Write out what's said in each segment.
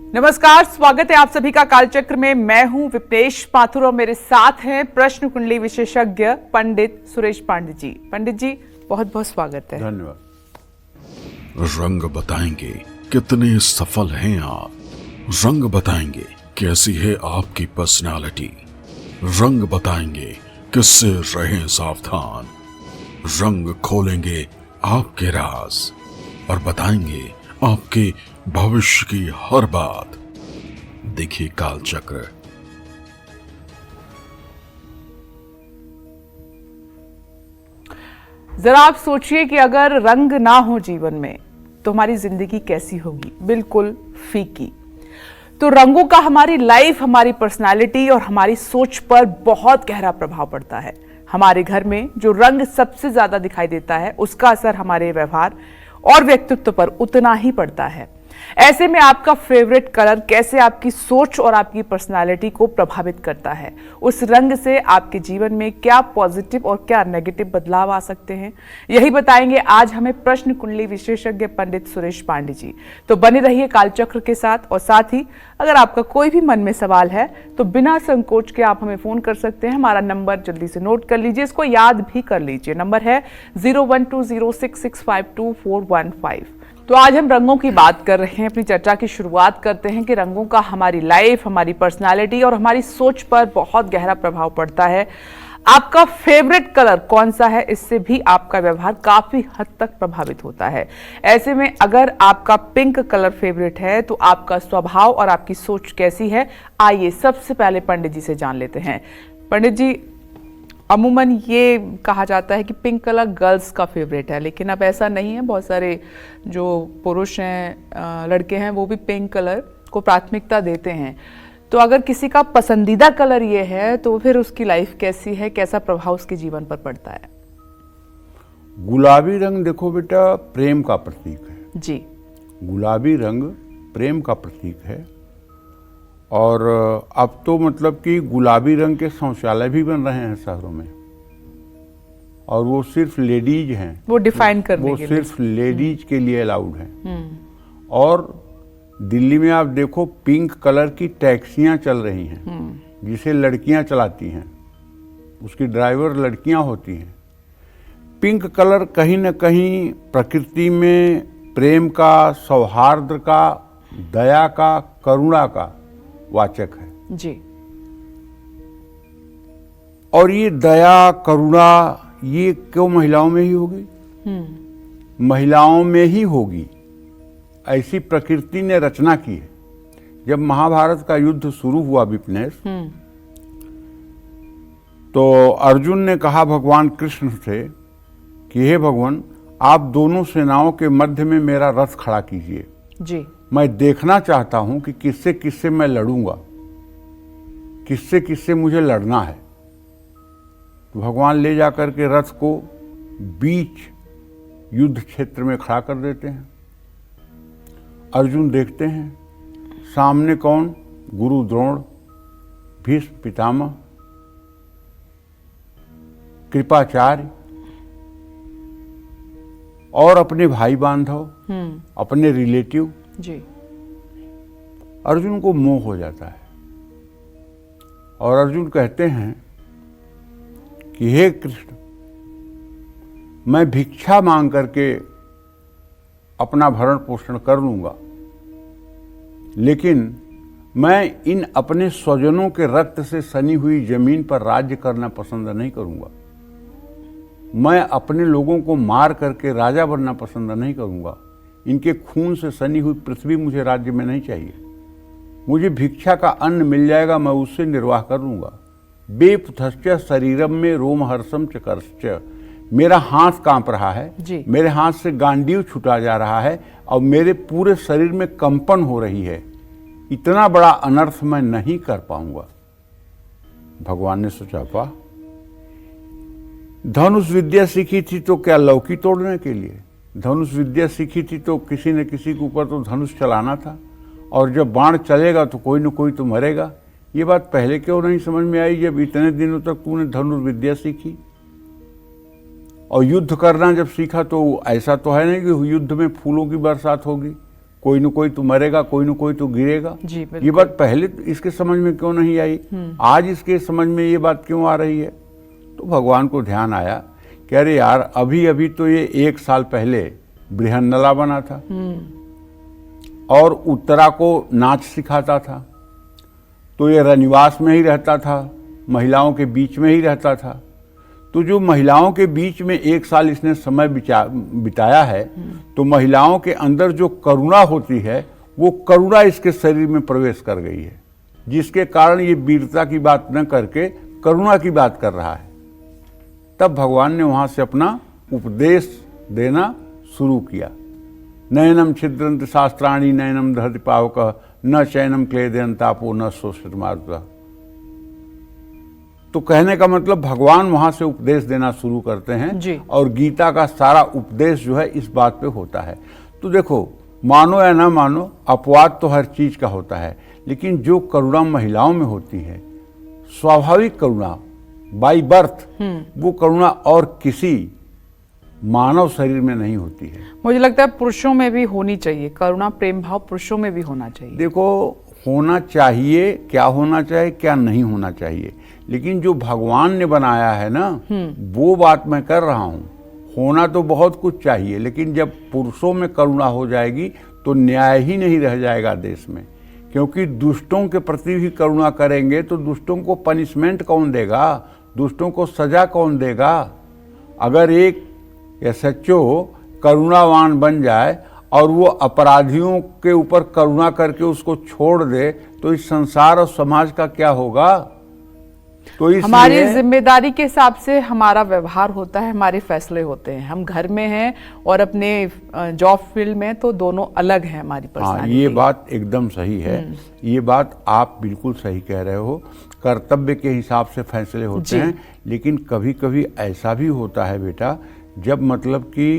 नमस्कार, स्वागत है आप सभी का कालचक्र में। मैं हूं विपनेश माथुर और मेरे साथ हैं प्रश्न कुंडली विशेषज्ञ पंडित सुरेश पांडे जी। पंडित जी, बहुत बहुत स्वागत है। धन्यवाद। रंग बताएंगे कितने सफल हैं आप, रंग बताएंगे कैसी है आपकी पर्सनालिटी, रंग बताएंगे किससे रहें सावधान, रंग खोलेंगे आपके राज और बताएंगे आपके भविष्य की हर बात। देखिए कालचक्र। जरा आप सोचिए कि अगर रंग ना हो जीवन में तो हमारी जिंदगी कैसी होगी? बिल्कुल फीकी। तो रंगों का हमारी लाइफ, हमारी पर्सनालिटी और हमारी सोच पर बहुत गहरा प्रभाव पड़ता है। हमारे घर में जो रंग सबसे ज्यादा दिखाई देता है उसका असर हमारे व्यवहार और व्यक्तित्व पर उतना ही पड़ता है। ऐसे में आपका फेवरेट कलर कैसे आपकी सोच और आपकी पर्सनालिटी को प्रभावित करता है, उस रंग से आपके जीवन में क्या पॉजिटिव और क्या नेगेटिव बदलाव आ सकते हैं, यही बताएंगे आज हमें प्रश्न कुंडली विशेषज्ञ पंडित सुरेश पांडे जी। तो बने रहिए कालचक्र के साथ। और साथ ही अगर आपका कोई भी मन में सवाल है तो बिना संकोच के आप हमें फोन कर सकते हैं। हमारा नंबर जल्दी से नोट कर लीजिए, इसको याद भी कर लीजिए। नंबर है 012066524115। तो आज हम रंगों की बात कर रहे हैं। अपनी चर्चा की शुरुआत करते हैं कि रंगों का हमारी लाइफ, हमारी पर्सनालिटी और हमारी सोच पर बहुत गहरा प्रभाव पड़ता है। आपका फेवरेट कलर कौन सा है, इससे भी आपका व्यवहार काफी हद तक प्रभावित होता है। ऐसे में अगर आपका पिंक कलर फेवरेट है तो आपका स्वभाव और आपकी सोच कैसी है, आइए सबसे पहले पंडित जी से जान लेते हैं। पंडित जी, अमूमन ये कहा जाता है कि पिंक कलर गर्ल्स का फेवरेट है, लेकिन अब ऐसा नहीं है। बहुत सारे जो पुरुष हैं, लड़के हैं, वो भी पिंक कलर को प्राथमिकता देते हैं। तो अगर किसी का पसंदीदा कलर ये है तो फिर उसकी लाइफ कैसी है, कैसा प्रभाव उसके जीवन पर पड़ता है? गुलाबी रंग देखो बेटा, प्रेम का प्रतीक है जी। गुलाबी रंग प्रेम का प्रतीक है। और अब तो मतलब कि गुलाबी रंग के शौचालय भी बन रहे हैं शहरों में, और वो सिर्फ लेडीज हैं, वो डिफाइन करने वो के लिए सिर्फ लेडीज के लिए अलाउड हैं। और दिल्ली में आप देखो पिंक कलर की टैक्सियां चल रही हैं, जिसे लड़कियां चलाती हैं, उसकी ड्राइवर लड़कियां होती हैं। पिंक कलर कहीं न कहीं प्रकृति में प्रेम का, सौहार्द का, दया का, करुणा का वाचक है जी। और ये दया, करुणा ये क्यों महिलाओं में ही होगी? महिलाओं में ही होगी, ऐसी प्रकृति ने रचना की है। जब महाभारत का युद्ध शुरू हुआ विपनेश, तो अर्जुन ने कहा भगवान कृष्ण से कि हे भगवान, आप दोनों सेनाओं के मध्य में मेरा रथ खड़ा कीजिए जी। मैं देखना चाहता हूं कि किससे किससे मैं लड़ूंगा, किससे किससे मुझे लड़ना है। तो भगवान ले जाकर के रथ को बीच युद्ध क्षेत्र में खड़ा कर देते हैं। अर्जुन देखते हैं सामने कौन? गुरु द्रोण, भीष्म पितामह, कृपाचार्य और अपने भाई बांधव, अपने रिलेटिव जी। अर्जुन को मोह हो जाता है और अर्जुन कहते हैं कि हे कृष्ण, मैं भिक्षा मांग करके अपना भरण पोषण कर लूंगा, लेकिन मैं इन अपने स्वजनों के रक्त से सनी हुई जमीन पर राज्य करना पसंद नहीं करूंगा। मैं अपने लोगों को मार करके राजा बनना पसंद नहीं करूंगा। इनके खून से सनी हुई पृथ्वी मुझे राज्य में नहीं चाहिए। मुझे भिक्षा का अन्न मिल जाएगा, मैं उससे निर्वाह कर लूंगा। बेपुथश्च शरीरम में रोमहर्षम चकर्श्च, मेरा हाथ कांप रहा है जी। मेरे हाथ से गांडीव छुटा जा रहा है और मेरे पूरे शरीर में कंपन हो रही है। इतना बड़ा अनर्थ मैं नहीं कर पाऊंगा। भगवान ने सोचा, वाह, धनुष विद्या सीखी थी तो क्या लौकी तोड़ने के लिए? धनुष विद्या सीखी थी तो किसी न किसी के ऊपर तो धनुष चलाना था, और जब बाण चलेगा तो कोई न कोई तो मरेगा। ये बात पहले क्यों नहीं समझ में आई जब इतने दिनों तक तूने धनुष विद्या सीखी? और युद्ध करना जब सीखा तो ऐसा तो है नहीं कि युद्ध में फूलों की बरसात होगी, कोई न कोई तो मरेगा, कोई न कोई तो गिरेगा। जी, बिल्कुल। ये बात पहले इसके समझ में क्यों नहीं आई, आज इसके समझ में ये बात क्यों आ रही है? तो भगवान को ध्यान आया कि अरे यार, अभी अभी तो ये 1 साल पहले बृहन्नला बना था और उत्तरा को नाच सिखाता था। तो ये रनिवास में ही रहता था, महिलाओं के बीच में ही रहता था। तो जो महिलाओं के बीच में 1 साल इसने समय बिताया है, तो महिलाओं के अंदर जो करुणा होती है, वो करुणा इसके शरीर में प्रवेश कर गई है, जिसके कारण ये वीरता की बात न करके करुणा की बात कर रहा है। तब भगवान ने वहां से अपना उपदेश देना शुरू किया। नयनम छिद्रंत शास्त्राणी नयनम दहति पावक न चैनम क्लेदयंतापो न शोषित मारुतः। तो कहने का मतलब भगवान वहां से उपदेश देना शुरू करते हैं जी। और गीता का सारा उपदेश जो है इस बात पे होता है। तो देखो, मानो या ना मानो, अपवाद तो हर चीज का होता है, लेकिन जो करुणा महिलाओं में होती है, स्वाभाविक करुणा, बाई बर्थ, वो करुणा और किसी मानव शरीर में नहीं होती है। मुझे लगता है पुरुषों में भी होनी चाहिए करुणा, प्रेम भाव पुरुषों में भी होना चाहिए। देखो, होना चाहिए, क्या होना चाहिए, क्या नहीं होना चाहिए, लेकिन जो भगवान ने बनाया है ना, वो बात मैं कर रहा हूं। होना तो बहुत कुछ चाहिए, लेकिन जब पुरुषों में करुणा हो जाएगी तो न्याय ही नहीं रह जाएगा देश में। क्योंकि दुष्टों के प्रति भी करुणा करेंगे तो दुष्टों को पनिशमेंट कौन देगा, दुष्टों को सजा कौन देगा? अगर एक एसएचओ करुणावान बन जाए और वो अपराधियों के ऊपर करुणा करके उसको छोड़ दे, तो इस संसार और समाज का क्या होगा? तो हमारी जिम्मेदारी के हिसाब से हमारा व्यवहार होता है, हमारे फैसले होते हैं। हम घर में हैं और अपने जॉब फील्ड में तो दोनों अलग हैं हमारी पर्सनालिटी। ये बात एकदम सही है। ये बात आप बिल्कुल सही कह रहे हो। कर्तव्य के हिसाब से फैसले होते हैं, लेकिन कभी कभी ऐसा भी होता है बेटा, जब मतलब कि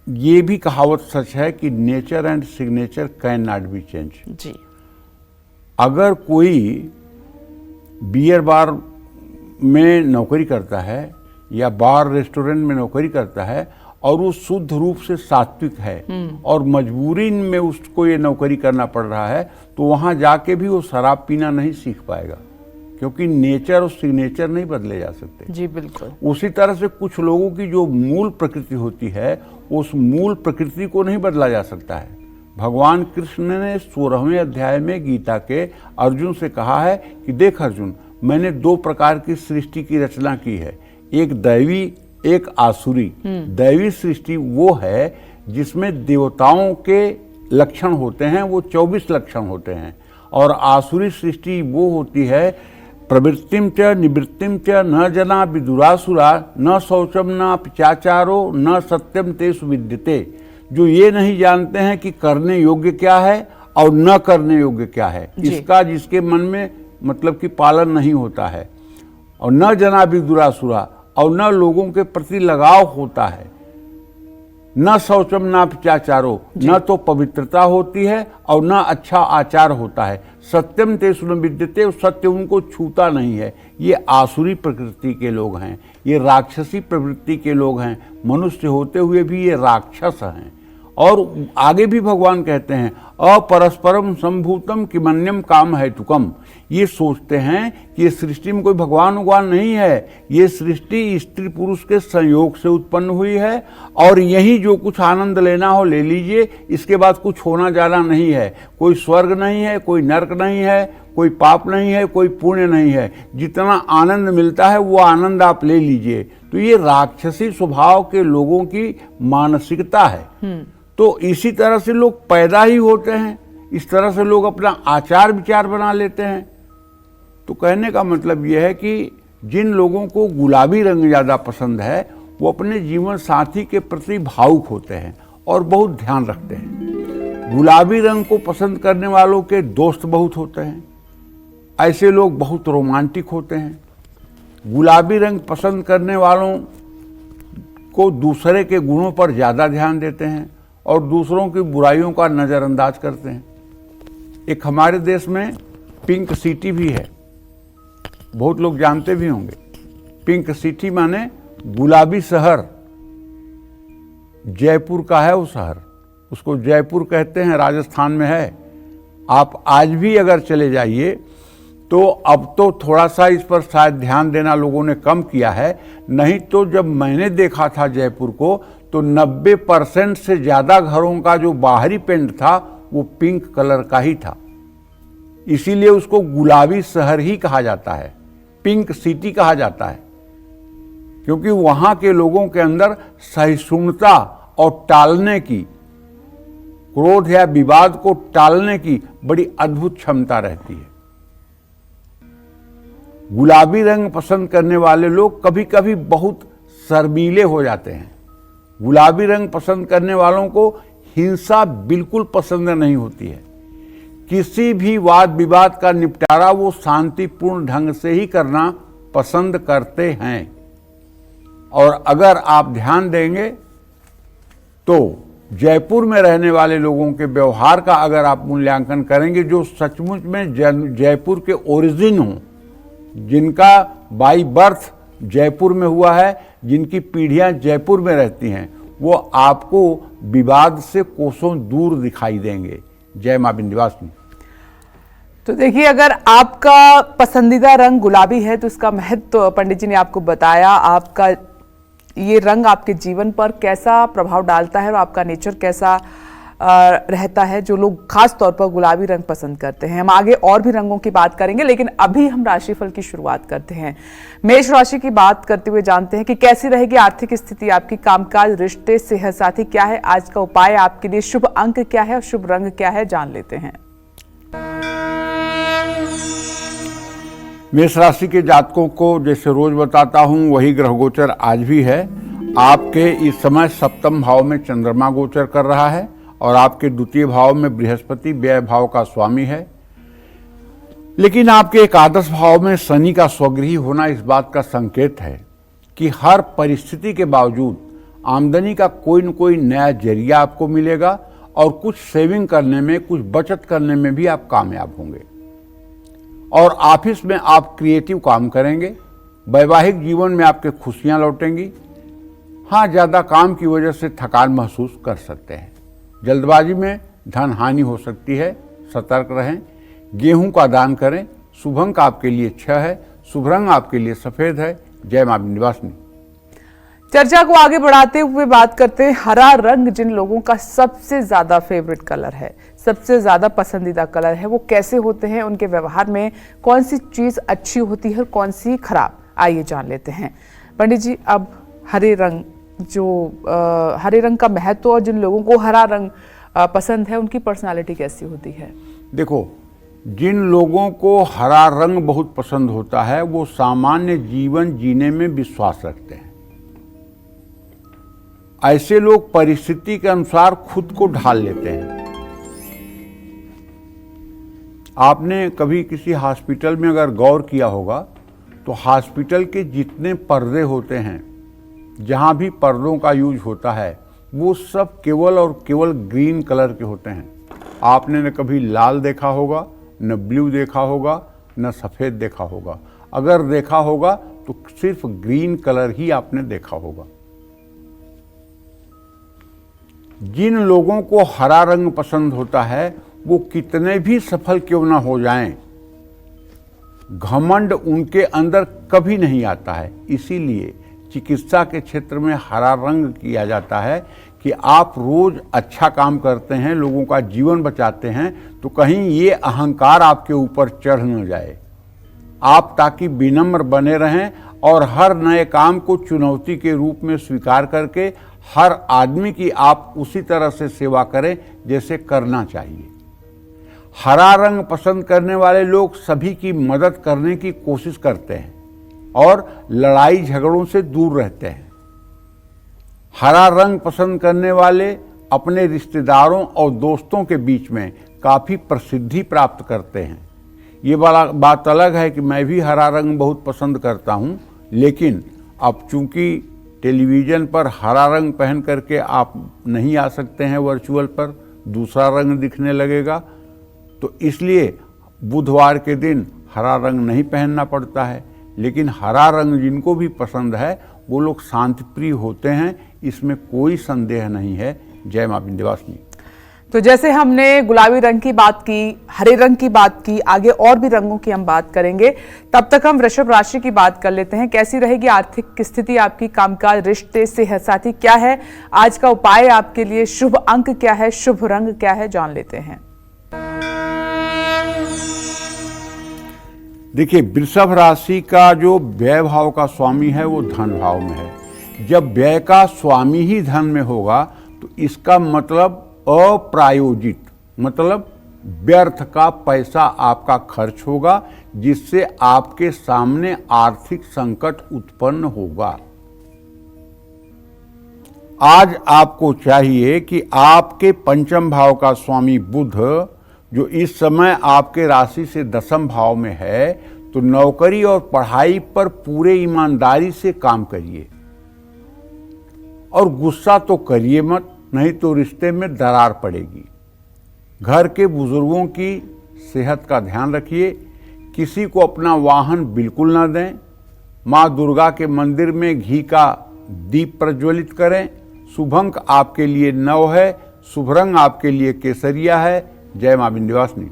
ये भी कहावत सच है कि nature and signature can not be change. जी। अगर कोई बियर बार में नौकरी करता है या बार रेस्टोरेंट में नौकरी करता है और वो शुद्ध रूप से सात्विक है और मजबूरी में उसको ये नौकरी करना पड़ रहा है, तो वहां जाके भी वो शराब पीना नहीं सीख पाएगा, क्योंकि नेचर और सिग्नेचर नहीं बदले जा सकते। जी बिल्कुल। उसी तरह से कुछ लोगों की जो मूल प्रकृति होती है, उस मूल प्रकृति को नहीं बदला जा सकता है। भगवान कृष्ण ने 16वें अध्याय में गीता के अर्जुन से कहा है कि देख अर्जुन, मैंने 2 प्रकार की सृष्टि की रचना की है, एक दैवी, एक आसुरी। दैवी सृष्टि वो है जिसमें देवताओं के लक्षण होते हैं, वो 24 लक्षण होते हैं, और आसुरी सृष्टि वो होती है प्रवृत्तिम च निवृत्तिम च न जना विदुरासुरा न शौचम न पिचाचारो न सत्यम तेषु विद्यते। जो ये नहीं जानते हैं कि करने योग्य क्या है और न करने योग्य क्या है, इसका जिसके मन में मतलब कि पालन नहीं होता है, और न जना विदुरासुरा, और न लोगों के प्रति लगाव होता है, न शौचम न पिचाचारो, न तो पवित्रता होती है और न अच्छा आचार होता है, सत्यम तेषु न विद्यते, सत्य उनको छूता नहीं है। ये आसुरी प्रकृति के लोग हैं, ये राक्षसी प्रवृत्ति के लोग हैं, मनुष्य होते हुए भी ये राक्षस हैं। और आगे भी भगवान कहते हैं अपरस्परम संभूतम किमन्यम काम है तुकम। ये सोचते हैं कि ये सृष्टि में कोई भगवान उगवान नहीं है, ये सृष्टि स्त्री पुरुष के संयोग से उत्पन्न हुई है, और यही जो कुछ आनंद लेना हो ले लीजिए, इसके बाद कुछ होना जाना नहीं है। कोई स्वर्ग नहीं है, कोई नरक नहीं है, कोई पाप नहीं है, कोई पुण्य नहीं है, जितना आनंद मिलता है वो आनंद आप ले लीजिए। तो ये राक्षसी स्वभाव के लोगों की मानसिकता है। तो इसी तरह से लोग पैदा ही होते हैं, इस तरह से लोग अपना आचार विचार बना लेते हैं। तो कहने का मतलब यह है कि जिन लोगों को गुलाबी रंग ज़्यादा पसंद है, वो अपने जीवन साथी के प्रति भावुक होते हैं और बहुत ध्यान रखते हैं। गुलाबी रंग को पसंद करने वालों के दोस्त बहुत होते हैं, ऐसे लोग बहुत रोमांटिक होते हैं। गुलाबी रंग पसंद करने वालों को दूसरे के गुणों पर ज़्यादा ध्यान देते हैं और दूसरों की बुराइयों का नज़रअंदाज करते हैं। एक हमारे देश में पिंक सिटी भी है, बहुत लोग जानते भी होंगे। पिंक सिटी माने गुलाबी शहर। जयपुर का है वो शहर, उसको जयपुर कहते हैं, राजस्थान में है। आप आज भी अगर चले जाइए तो अब तो थोड़ा सा इस पर शायद ध्यान देना लोगों ने कम किया है, नहीं तो जब मैंने देखा था जयपुर को तो 90% से ज़्यादा घरों का जो बाहरी पेंट था वो पिंक कलर का ही था। इसीलिए उसको गुलाबी शहर ही कहा जाता है, पिंक सिटी कहा जाता है, क्योंकि वहाँ के लोगों के अंदर सहिष्णुता और टालने की, क्रोध या विवाद को टालने की बड़ी अद्भुत क्षमता रहती है। गुलाबी रंग पसंद करने वाले लोग कभी कभी बहुत शर्मीले हो जाते हैं। गुलाबी रंग पसंद करने वालों को हिंसा बिल्कुल पसंद नहीं होती है। किसी भी वाद विवाद का निपटारा वो शांतिपूर्ण ढंग से ही करना पसंद करते हैं। और अगर आप ध्यान देंगे तो जयपुर में रहने वाले लोगों के व्यवहार का अगर आप मूल्यांकन करेंगे, जो सचमुच में जयपुर के ओरिजिन हों, जिनका बाई बर्थ जयपुर में हुआ है, जिनकी पीढ़ियां जयपुर में रहती हैं, वो आपको विवाद से कोसों दूर दिखाई देंगे। जय मां विंध्यवासिनी। तो देखिए, अगर आपका पसंदीदा रंग गुलाबी है तो इसका महत्व तो पंडित जी ने आपको बताया। आपका ये रंग आपके जीवन पर कैसा प्रभाव डालता है और आपका नेचर कैसा रहता है, जो लोग खास तौर पर गुलाबी रंग पसंद करते हैं। हम आगे और भी रंगों की बात करेंगे, लेकिन अभी हम राशिफल की शुरुआत करते हैं। मेष राशि की बात करते हुए जानते हैं कि कैसी रहेगी आर्थिक स्थिति आपकी, कामकाज, रिश्ते, सेहत साथी क्या है, आज का उपाय आपके लिए, शुभ अंक क्या है और शुभ रंग क्या है, जान लेते हैं। मेष राशि के जातकों को जैसे रोज बताता हूं वही ग्रह गोचर आज भी है। आपके इस समय सप्तम भाव में चंद्रमा गोचर कर रहा है और आपके द्वितीय भाव में बृहस्पति व्यय भाव का स्वामी है। लेकिन आपके एकादश भाव में शनि का स्वगृही होना इस बात का संकेत है कि हर परिस्थिति के बावजूद आमदनी का कोई न कोई नया जरिया आपको मिलेगा और कुछ सेविंग करने में, कुछ बचत करने में भी आप कामयाब होंगे। और ऑफिस में आप क्रिएटिव काम करेंगे। वैवाहिक जीवन में आपके खुशियां लौटेंगी। हाँ, ज़्यादा काम की वजह से थकान महसूस कर सकते हैं। जल्दबाजी में धन हानि हो सकती है, सतर्क रहें। गेहूं का दान करें। शुभ अंक आपके लिए 6 है, शुभ रंग आपके लिए सफेद है। जय मां विंध्यवासिनी। चर्चा को आगे बढ़ाते हुए बात करते हैं हरा रंग जिन लोगों का सबसे ज्यादा फेवरेट कलर है, सबसे ज्यादा पसंदीदा कलर है, वो कैसे होते हैं, उनके व्यवहार में कौन सी चीज अच्छी होती है और कौन सी खराब, आइए जान लेते हैं। पंडित जी, अब हरे रंग, जो हरे रंग का महत्व और जिन लोगों को हरा रंग पसंद है उनकी पर्सनालिटी कैसी होती है? देखो, जिन लोगों को हरा रंग बहुत पसंद होता है वो सामान्य जीवन जीने में विश्वास रखते हैं। ऐसे लोग परिस्थिति के अनुसार खुद को ढाल लेते हैं। आपने कभी किसी हॉस्पिटल में अगर गौर किया होगा तो हॉस्पिटल के जितने पर्दे होते हैं, जहां भी पर्दों का यूज होता है, वो सब केवल और केवल ग्रीन कलर के होते हैं। आपने न कभी लाल देखा होगा, न ब्लू देखा होगा, न सफ़ेद देखा होगा। अगर देखा होगा तो सिर्फ ग्रीन कलर ही आपने देखा होगा। जिन लोगों को हरा रंग पसंद होता है वो कितने भी सफल क्यों ना हो जाएं, घमंड उनके अंदर कभी नहीं आता है। इसीलिए चिकित्सा के क्षेत्र में हरा रंग किया जाता है कि आप रोज अच्छा काम करते हैं, लोगों का जीवन बचाते हैं, तो कहीं ये अहंकार आपके ऊपर चढ़ न जाए। आप ताकि विनम्र बने रहें और हर नए काम को चुनौती के रूप में स्वीकार करके हर आदमी की आप उसी तरह से सेवा करें जैसे करना चाहिए। हरा रंग पसंद करने वाले लोग सभी की मदद करने की कोशिश करते हैं और लड़ाई झगड़ों से दूर रहते हैं। हरा रंग पसंद करने वाले अपने रिश्तेदारों और दोस्तों के बीच में काफ़ी प्रसिद्धि प्राप्त करते हैं। ये बात अलग है कि मैं भी हरा रंग बहुत पसंद करता हूँ, लेकिन अब चूंकि टेलीविज़न पर हरा रंग पहन करके आप नहीं आ सकते हैं, वर्चुअल पर दूसरा रंग दिखने लगेगा, तो इसलिए बुधवार के दिन हरा रंग नहीं पहनना पड़ता है। लेकिन हरा रंग जिनको भी पसंद है वो लोग शांतिप्रिय होते हैं, इसमें कोई संदेह नहीं है। जय मां विंध्यवासिनी। तो जैसे हमने गुलाबी रंग की बात की, हरे रंग की बात की, आगे और भी रंगों की हम बात करेंगे। तब तक हम वृषभ राशि की बात कर लेते हैं। कैसी रहेगी आर्थिक स्थिति आपकी, कामकाज, रिश्ते, सेहत साथी क्या है, आज का उपाय आपके लिए, शुभ अंक क्या है, शुभ रंग क्या है, जान लेते हैं। देखिए, वृषभ राशि का जो व्यय भाव का स्वामी है वो धन भाव में है। जब व्यय का स्वामी ही धन में होगा तो इसका मतलब अप्रायोजित, मतलब व्यर्थ का पैसा आपका खर्च होगा, जिससे आपके सामने आर्थिक संकट उत्पन्न होगा। आज आपको चाहिए कि आपके पंचम भाव का स्वामी बुध, जो इस समय आपके राशि से दसम भाव में है, तो नौकरी और पढ़ाई पर पूरे ईमानदारी से काम करिए और गुस्सा तो करिए मत, नहीं तो रिश्ते में दरार पड़ेगी। घर के बुजुर्गों की सेहत का ध्यान रखिए। किसी को अपना वाहन बिल्कुल न दें। माँ दुर्गा के मंदिर में घी का दीप प्रज्वलित करें। शुभ अंक आपके लिए 9 है। शुभ रंग आपके लिए केसरिया है। जय मां विंध्यवासिनी।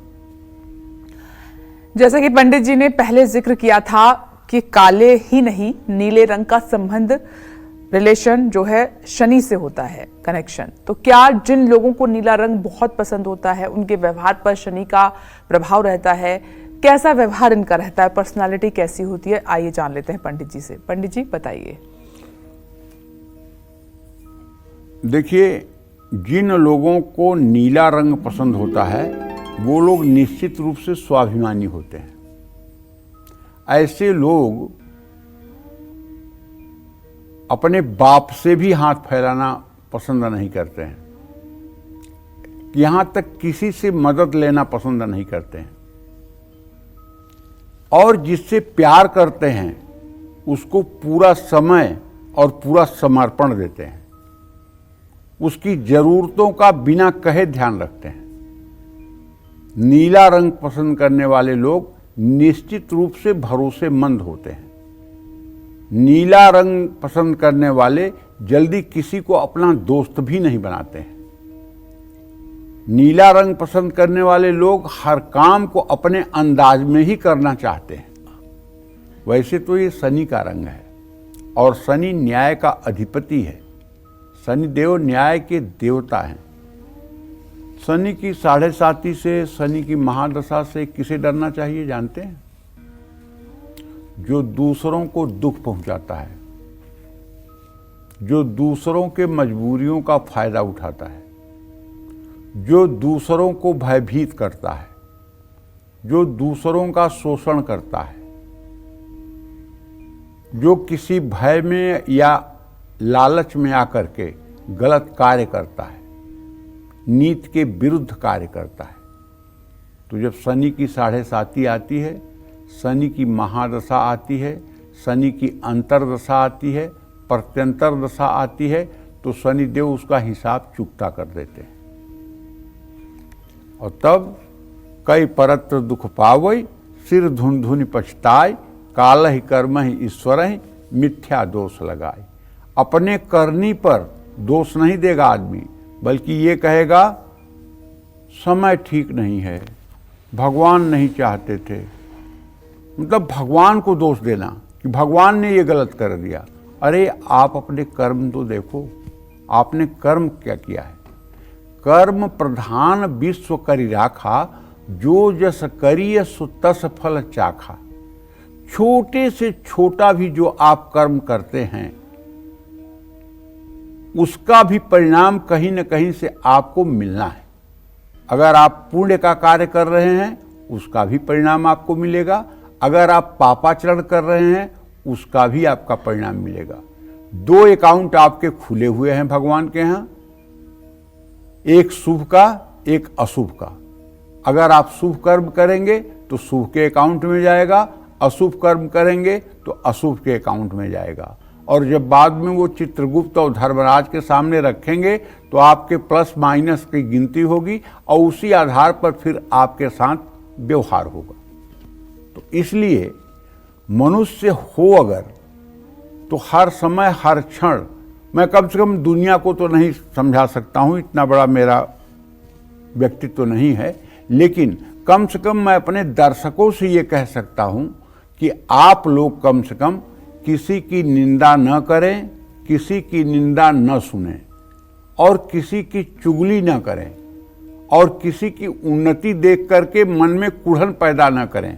जैसा कि पंडित जी ने पहले जिक्र किया था कि काले ही नहीं, नीले रंग का संबंध, रिलेशन जो है शनि से होता है, कनेक्शन। तो क्या जिन लोगों को नीला रंग बहुत पसंद होता है, उनके व्यवहार पर शनि का प्रभाव रहता है? कैसा व्यवहार इनका रहता है, पर्सनालिटी कैसी होती है, आइए जान लेते हैं पंडित जी से। पंडित जी बताइए। देखिए, जिन लोगों को नीला रंग पसंद होता है वो लोग निश्चित रूप से स्वाभिमानी होते हैं। ऐसे लोग अपने बाप से भी हाथ फैलाना पसंद नहीं करते हैं, यहां तक किसी से मदद लेना पसंद नहीं करते हैं, और जिससे प्यार करते हैं उसको पूरा समय और पूरा समर्पण देते हैं, उसकी जरूरतों का बिना कहे ध्यान रखते हैं। नीला रंग पसंद करने वाले लोग निश्चित रूप से भरोसेमंद होते हैं। नीला रंग पसंद करने वाले जल्दी किसी को अपना दोस्त भी नहीं बनाते हैं। नीला रंग पसंद करने वाले लोग हर काम को अपने अंदाज में ही करना चाहते हैं। वैसे तो ये शनि का रंग है और शनि न्याय का अधिपति है। शनि देव न्याय के देवता हैं। शनि की 7.5 से, शनि की महादशा से किसे डरना चाहिए जानते हैं? जो दूसरों को दुख पहुंचाता है, जो दूसरों के मजबूरियों का फायदा उठाता है, जो दूसरों को भयभीत करता है, जो दूसरों का शोषण करता है, जो किसी भय में या लालच में आकर के गलत कार्य करता है, नीति के विरुद्ध कार्य करता है। तो जब शनि की 7.5 आती है, शनि की महादशा आती है, शनि की अंतरदशा आती है, प्रत्यंतर दशा आती है, तो शनि देव उसका हिसाब चुकता कर देते हैं। और तब कई परत्र दुख पावई, सिर धुन धुन पछताय, कालहि कर्महि ईश्वरहि, मिथ्या दोष लगाए। अपने करनी पर दोष नहीं देगा आदमी, बल्कि ये कहेगा समय ठीक नहीं है, भगवान नहीं चाहते थे। मतलब भगवान को दोष देना कि भगवान ने ये गलत कर दिया। अरे आप अपने कर्म तो देखो, आपने कर्म क्या किया है। कर्म प्रधान विश्व करी राखा, जो जस करिय सो तस फल चाखा। छोटे से छोटा भी जो आप कर्म करते हैं उसका भी परिणाम कहीं न कहीं से आपको मिलना है। अगर आप पुण्य का कार्य कर रहे हैं उसका भी परिणाम आपको मिलेगा, अगर आप पापाचरण कर रहे हैं उसका भी आपका परिणाम मिलेगा। 2 अकाउंट आपके खुले हुए हैं भगवान के यहाँ, एक शुभ का, एक अशुभ का। अगर आप शुभ कर्म करेंगे तो शुभ के अकाउंट में जाएगा, अशुभ कर्म करेंगे तो अशुभ के अकाउंट में जाएगा। और जब बाद में वो चित्रगुप्त और धर्मराज के सामने रखेंगे तो आपके प्लस माइनस की गिनती होगी और उसी आधार पर फिर आपके साथ व्यवहार होगा। तो इसलिए मनुष्य हो अगर तो हर समय हर क्षण, मैं कम से कम दुनिया को तो नहीं समझा सकता हूँ, इतना बड़ा मेरा व्यक्तित्व तो नहीं है, लेकिन कम से कम मैं अपने दर्शकों से ये कह सकता हूँ कि आप लोग कम से कम किसी की निंदा न करें, किसी की निंदा न सुनें और किसी की चुगली न करें और किसी की उन्नति देख करके मन में कुढ़न पैदा न करें।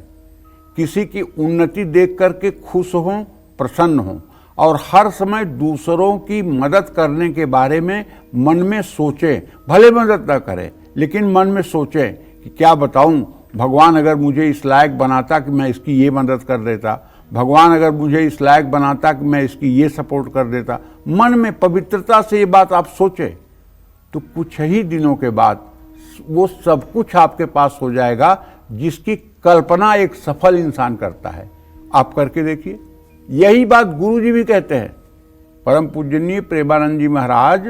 किसी की उन्नति देख करके खुश हों, प्रसन्न हों और हर समय दूसरों की मदद करने के बारे में मन में सोचें। भले मदद न करें लेकिन मन में सोचें कि क्या बताऊं, भगवान अगर मुझे इस लायक बनाता कि मैं इसकी ये मदद कर देता, भगवान अगर मुझे इस लायक बनाता कि मैं इसकी ये सपोर्ट कर देता। मन में पवित्रता से ये बात आप सोचें तो कुछ ही दिनों के बाद वो सब कुछ आपके पास हो जाएगा जिसकी कल्पना एक सफल इंसान करता है। आप करके देखिए। यही बात गुरु जी भी कहते हैं। परम पूजनीय प्रेमानंद जी महाराज,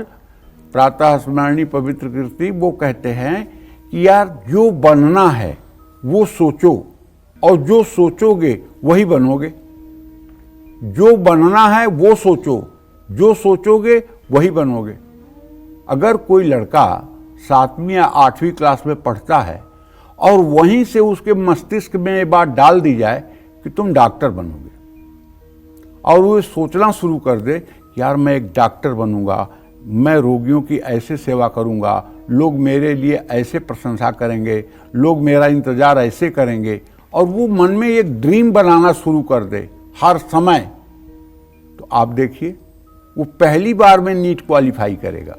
प्रातः स्मरणी पवित्र कीर्ति, वो कहते हैं कि यार जो बनना है वो सोचो और जो सोचोगे वही बनोगे। जो बनना है वो सोचो, जो सोचोगे वही बनोगे। अगर कोई लड़का 7वीं या 8वीं क्लास में पढ़ता है और वहीं से उसके मस्तिष्क में ये बात डाल दी जाए कि तुम डॉक्टर बनोगे और वो सोचना शुरू कर दे कि यार मैं एक डॉक्टर बनूंगा, मैं रोगियों की ऐसे सेवा करूंगा, लोग मेरे लिए ऐसे प्रशंसा करेंगे, लोग मेरा इंतजार ऐसे करेंगे, और वो मन में एक ड्रीम बनाना शुरू कर दे हर समय, तो आप देखिए वो पहली बार में नीट क्वालिफाई करेगा,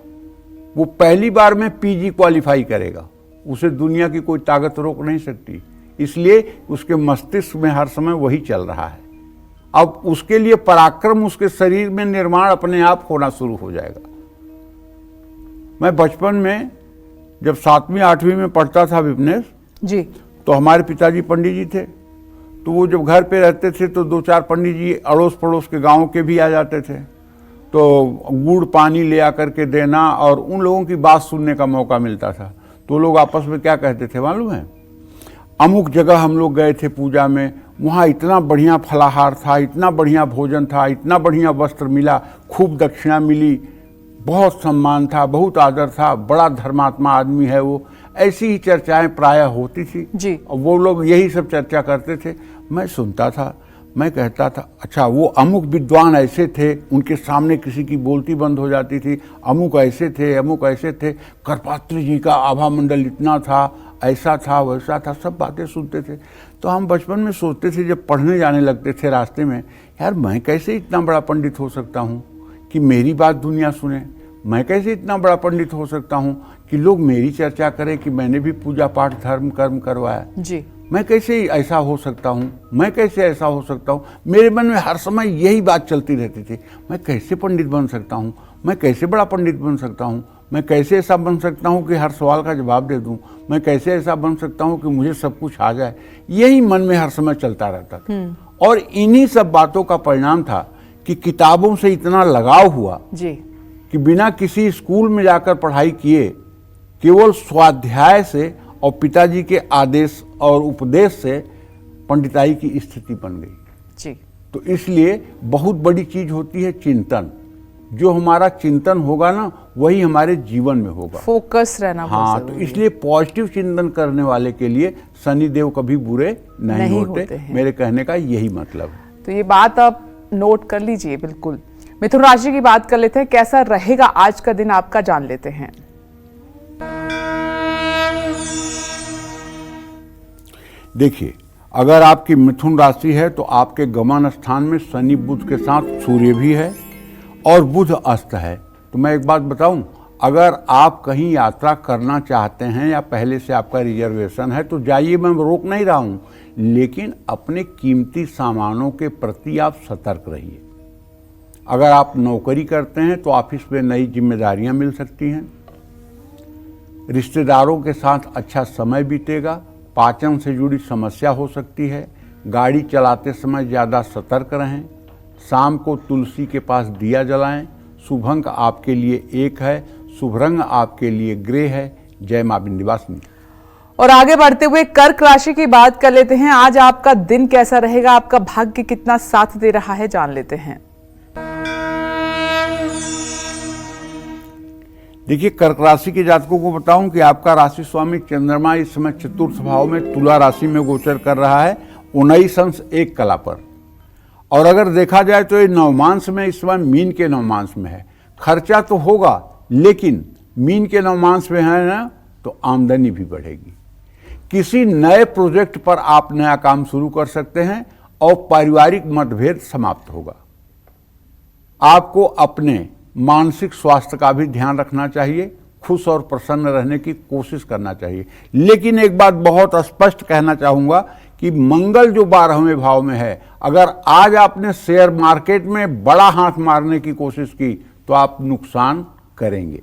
वो पहली बार में पीजी क्वालिफाई करेगा, उसे दुनिया की कोई ताकत रोक नहीं सकती। इसलिए उसके मस्तिष्क में हर समय वही चल रहा है। अब उसके लिए पराक्रम उसके शरीर में निर्माण अपने आप होना शुरू हो जाएगा। मैं बचपन में जब 7वीं 8वीं में पढ़ता था विपनेश जी, तो हमारे पिताजी पंडित जी थे, तो वो जब घर पे रहते थे तो 2-4 पंडित जी अड़ोस पड़ोस के गांव के भी आ जाते थे, तो गुड़ पानी ले आकर के देना और उन लोगों की बात सुनने का मौका मिलता था। तो लोग आपस में क्या कहते थे मालूम है, अमुक जगह हम लोग गए थे पूजा में, वहाँ इतना बढ़िया फलाहार था, इतना बढ़िया भोजन था, इतना बढ़िया वस्त्र मिला, खूब दक्षिणा मिली, बहुत सम्मान था, बहुत आदर था, बड़ा धर्मात्मा आदमी है वो। ऐसी ही चर्चाएं प्रायः होती थी जी। और वो लोग यही सब चर्चा करते थे। मैं सुनता था, मैं कहता था अच्छा वो अमुक विद्वान ऐसे थे, उनके सामने किसी की बोलती बंद हो जाती थी, अमुक ऐसे थे, अमुक ऐसे थे, करपात्री जी का आभा मंडल इतना था, ऐसा था, वैसा था, सब बातें सुनते थे। तो हम बचपन में सोचते थे जब पढ़ने जाने लगते थे रास्ते में, यार मैं कैसे इतना बड़ा पंडित हो सकता हूँ कि मेरी बात दुनिया सुने, मैं कैसे इतना बड़ा पंडित हो सकता हूँ कि लोग मेरी चर्चा करें कि मैंने भी पूजा पाठ धर्म कर्म करवाया जी। मैं कैसे ऐसा हो सकता हूँ, मैं कैसे ऐसा हो सकता हूँ। मेरे मन में हर समय यही बात चलती रहती थी, मैं कैसे पंडित बन सकता हूँ, मैं कैसे बड़ा पंडित बन सकता हूँ, मैं कैसे ऐसा बन सकता हूँ कि हर सवाल का जवाब दे दूँ, मैं कैसे ऐसा बन सकता हूँ कि मुझे सब कुछ आ जाए। यही मन में हर समय चलता रहता था। और इन्हीं सब बातों का परिणाम था कि किताबों से इतना लगाव हुआ जी कि बिना किसी स्कूल में जाकर पढ़ाई किए, केवल स्वाध्याय से और पिताजी के आदेश और उपदेश से पंडिताई की स्थिति बन गई जी। तो इसलिए बहुत बड़ी चीज होती है चिंतन। जो हमारा चिंतन होगा ना वही हमारे जीवन में होगा, फोकस रहना बहुत हाँ। जरूरी तो इसलिए पॉजिटिव चिंतन करने वाले के लिए शनिदेव कभी बुरे नहीं होते हैं। मेरे कहने का यही मतलब है। तो ये बात आप नोट कर लीजिए बिल्कुल। मिथुन राशि की बात कर लेते हैं, कैसा रहेगा आज का दिन आपका, जान लेते हैं। देखिए, अगर आपकी मिथुन राशि है तो आपके गमन स्थान में शनि बुध के साथ सूर्य भी है और बुध अस्त है। तो मैं एक बात बताऊं, अगर आप कहीं यात्रा करना चाहते हैं या पहले से आपका रिजर्वेशन है तो जाइए, मैं रोक नहीं रहा हूं, लेकिन अपने कीमती सामानों के प्रति आप सतर्क रहिए। अगर आप नौकरी करते हैं तो ऑफिस में नई जिम्मेदारियां मिल सकती हैं, रिश्तेदारों के साथ अच्छा समय बीतेगा, पाचन से जुड़ी समस्या हो सकती है, गाड़ी चलाते समय ज़्यादा सतर्क रहें, शाम को तुलसी के पास दिया जलाएं, शुभ अंक आपके लिए 1 है, शुभ रंग आपके लिए ग्रे है। जय मां विंध्यवासिनी। और आगे बढ़ते हुए कर्क राशि की बात कर लेते हैं, आज आपका दिन कैसा रहेगा, आपका भाग्य कितना साथ दे रहा है, जान लेते हैं। देखिए, कर्क राशि के जातकों को बताऊं कि आपका राशि स्वामी चंद्रमा इस समय चतुर्थ भाव में तुला राशि में गोचर कर रहा है 19 अंश 1 कला पर। और अगर देखा जाए तो ये नवमांश में इस समय मीन के नवमांश में है। खर्चा तो होगा, लेकिन मीन के नवमांश में है ना, तो आमदनी भी बढ़ेगी। किसी नए प्रोजेक्ट पर आप नया काम शुरू कर सकते हैं और पारिवारिक मतभेद समाप्त होगा। आपको अपने मानसिक स्वास्थ्य का भी ध्यान रखना चाहिए, खुश और प्रसन्न रहने की कोशिश करना चाहिए। लेकिन एक बात बहुत स्पष्ट कहना चाहूंगा कि मंगल जो 12वें भाव में है, अगर आज आपने शेयर मार्केट में बड़ा हाथ मारने की कोशिश की तो आप नुकसान करेंगे।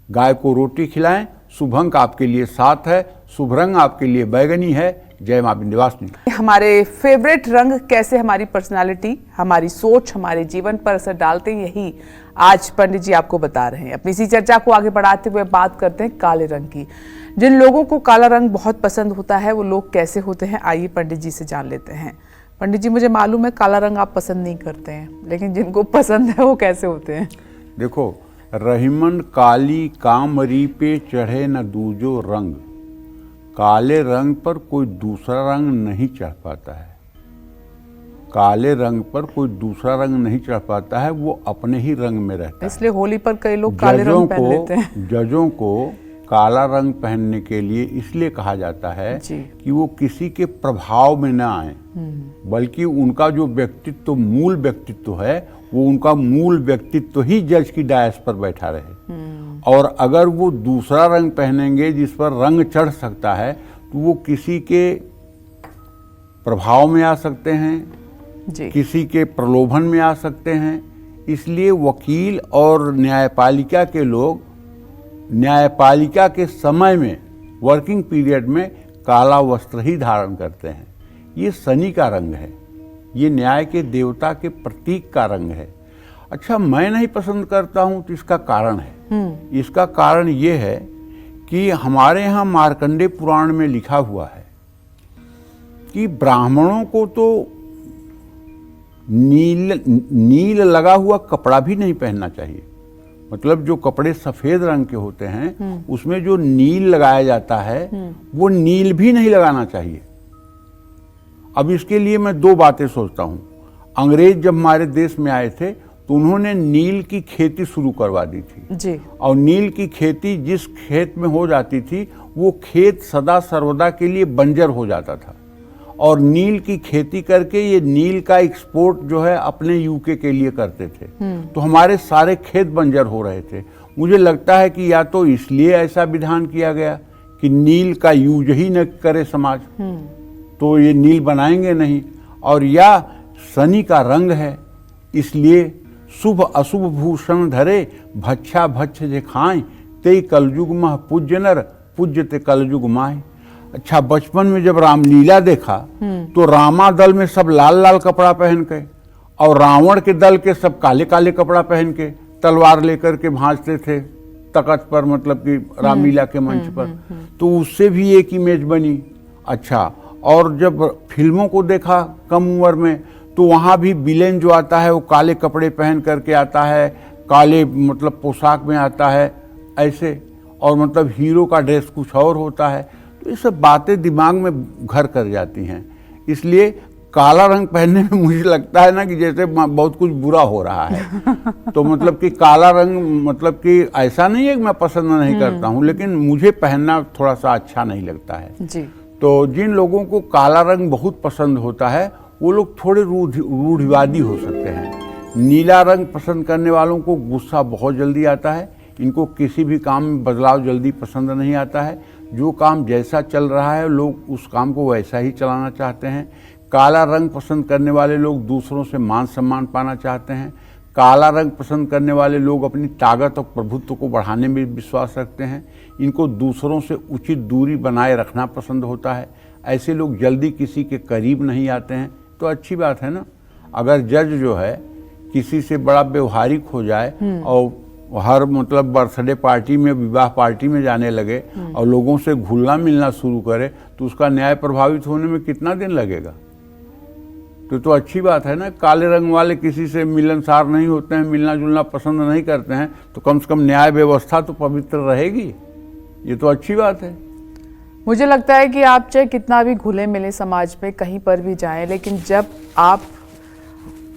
गाय को रोटी खिलाएं। शुभ अंक आपके लिए 7 है, शुभ रंग आपके लिए बैगनी है। जय मां विंध्यवासिनी। हमारे फेवरेट रंग कैसे हमारी पर्सनालिटी, हमारी सोच, हमारे जीवन पर असर डालते हैं, यही आज पंडित जी आपको बता रहे हैं। अपनी इसी चर्चा को आगे बढ़ाते हुए बात करते हैं काले रंग की। जिन लोगों को काला रंग बहुत पसंद होता है वो लोग कैसे होते हैं, आइए पंडित जी से जान लेते हैं। पंडित जी, मुझे मालूम है काला रंग आप पसंद नहीं करते हैं, लेकिन जिनको पसंद है वो कैसे होते हैं? देखो, रहीमन काली कामरी पे चढ़े न दूजो रंग। काले रंग पर कोई दूसरा रंग नहीं चढ़ पाता है। काले रंग पर कोई दूसरा रंग नहीं चढ़ पाता है, वो अपने ही रंग में रहता है। इसलिए होली पर कई लोग काले रंग पहन लेते हैं। जजों को काला रंग पहनने के लिए इसलिए कहा जाता है कि वो किसी के प्रभाव में ना आए, बल्कि उनका जो व्यक्तित्व, मूल व्यक्तित्व है, वो उनका मूल व्यक्तित्व ही जज की डायस पर बैठा रहे। और अगर वो दूसरा रंग पहनेंगे जिस पर रंग चढ़ सकता है, तो वो किसी के प्रभाव में आ सकते हैं जी। किसी के प्रलोभन में आ सकते हैं। इसलिए वकील और न्यायपालिका के लोग न्यायपालिका के समय में, वर्किंग पीरियड में काला वस्त्र ही धारण करते हैं। ये शनि का रंग है, ये न्याय के देवता के प्रतीक का रंग है। अच्छा, मैं नहीं पसंद करता हूं तो इसका कारण है। इसका कारण ये है कि हमारे यहाँ मार्कंडेय पुराण में लिखा हुआ है कि ब्राह्मणों को तो नील लगा हुआ कपड़ा भी नहीं पहनना चाहिए। मतलब जो कपड़े सफेद रंग के होते हैं उसमें जो नील लगाया जाता है वो नील भी नहीं लगाना चाहिए। अब इसके लिए मैं 2 बातें सोचता हूं। अंग्रेज जब हमारे देश में आए थे तो उन्होंने नील की खेती शुरू करवा दी थी जी। और नील की खेती जिस खेत में हो जाती थी वो खेत सदा सर्वदा के लिए बंजर हो जाता था। और नील की खेती करके ये नील का एक्सपोर्ट जो है अपने यूके के लिए करते थे। तो हमारे सारे खेत बंजर हो रहे थे। मुझे लगता है कि या तो इसलिए ऐसा विधान किया गया कि नील का यूज ही न करे समाज, तो ये नील बनाएंगे नहीं। और या शनि का रंग है, इसलिए शुभ अशुभ भूषण धरे, भच्छा भच्छ जे खाएं, ते कलयुग मह पूज्य नर, पूज्य ते कलयुग माए। अच्छा, बचपन में जब रामलीला देखा तो रामा दल में सब लाल लाल कपड़ा पहन के और रावण के दल के सब काले काले कपड़ा पहन के तलवार लेकर के भांजते थे तख्त पर, मतलब कि रामलीला के मंच पर। तो उससे भी एक इमेज बनी। अच्छा, और जब फिल्मों को देखा कम उम्र में तो वहाँ भी विलेन जो आता है वो काले कपड़े पहन करके आता है, काले मतलब पोशाक में आता है ऐसे, और मतलब हीरो का ड्रेस कुछ और होता है। तो ये सब बातें दिमाग में घर कर जाती हैं। इसलिए काला रंग पहनने में मुझे लगता है ना कि जैसे बहुत कुछ बुरा हो रहा है। तो मतलब कि काला रंग, मतलब कि ऐसा नहीं है कि मैं पसंद नहीं करता हूँ, लेकिन मुझे पहनना थोड़ा सा अच्छा नहीं लगता है जी। तो जिन लोगों को काला रंग बहुत पसंद होता है वो लोग थोड़े रूढ़िवादी हो सकते हैं। नीला रंग पसंद करने वालों को गुस्सा बहुत जल्दी आता है। इनको किसी भी काम में बदलाव जल्दी पसंद नहीं आता है। जो काम जैसा चल रहा है लोग उस काम को वैसा ही चलाना चाहते हैं। काला रंग पसंद करने वाले लोग दूसरों से मान सम्मान पाना चाहते हैं। काला रंग पसंद करने वाले लोग अपनी ताकत और प्रभुत्व को बढ़ाने में विश्वास रखते हैं। इनको दूसरों से उचित दूरी बनाए रखना पसंद होता है। ऐसे लोग जल्दी किसी के करीब नहीं आते हैं। तो अच्छी बात है ना। अगर जज जो है किसी से बड़ा व्यवहारिक हो जाए और हर मतलब बर्थडे पार्टी में, विवाह पार्टी में जाने लगे और लोगों से घुलना मिलना शुरू करे तो उसका न्याय प्रभावित होने में कितना दिन लगेगा? तो अच्छी बात है ना। काले रंग वाले किसी से मिलनसार नहीं होते हैं, मिलना जुलना पसंद नहीं करते हैं, तो कम से कम न्याय व्यवस्था तो पवित्र रहेगी। ये तो अच्छी बात है। मुझे लगता है कि आप चाहे कितना भी घुले मिले समाज में कहीं पर भी जाएं, लेकिन जब आप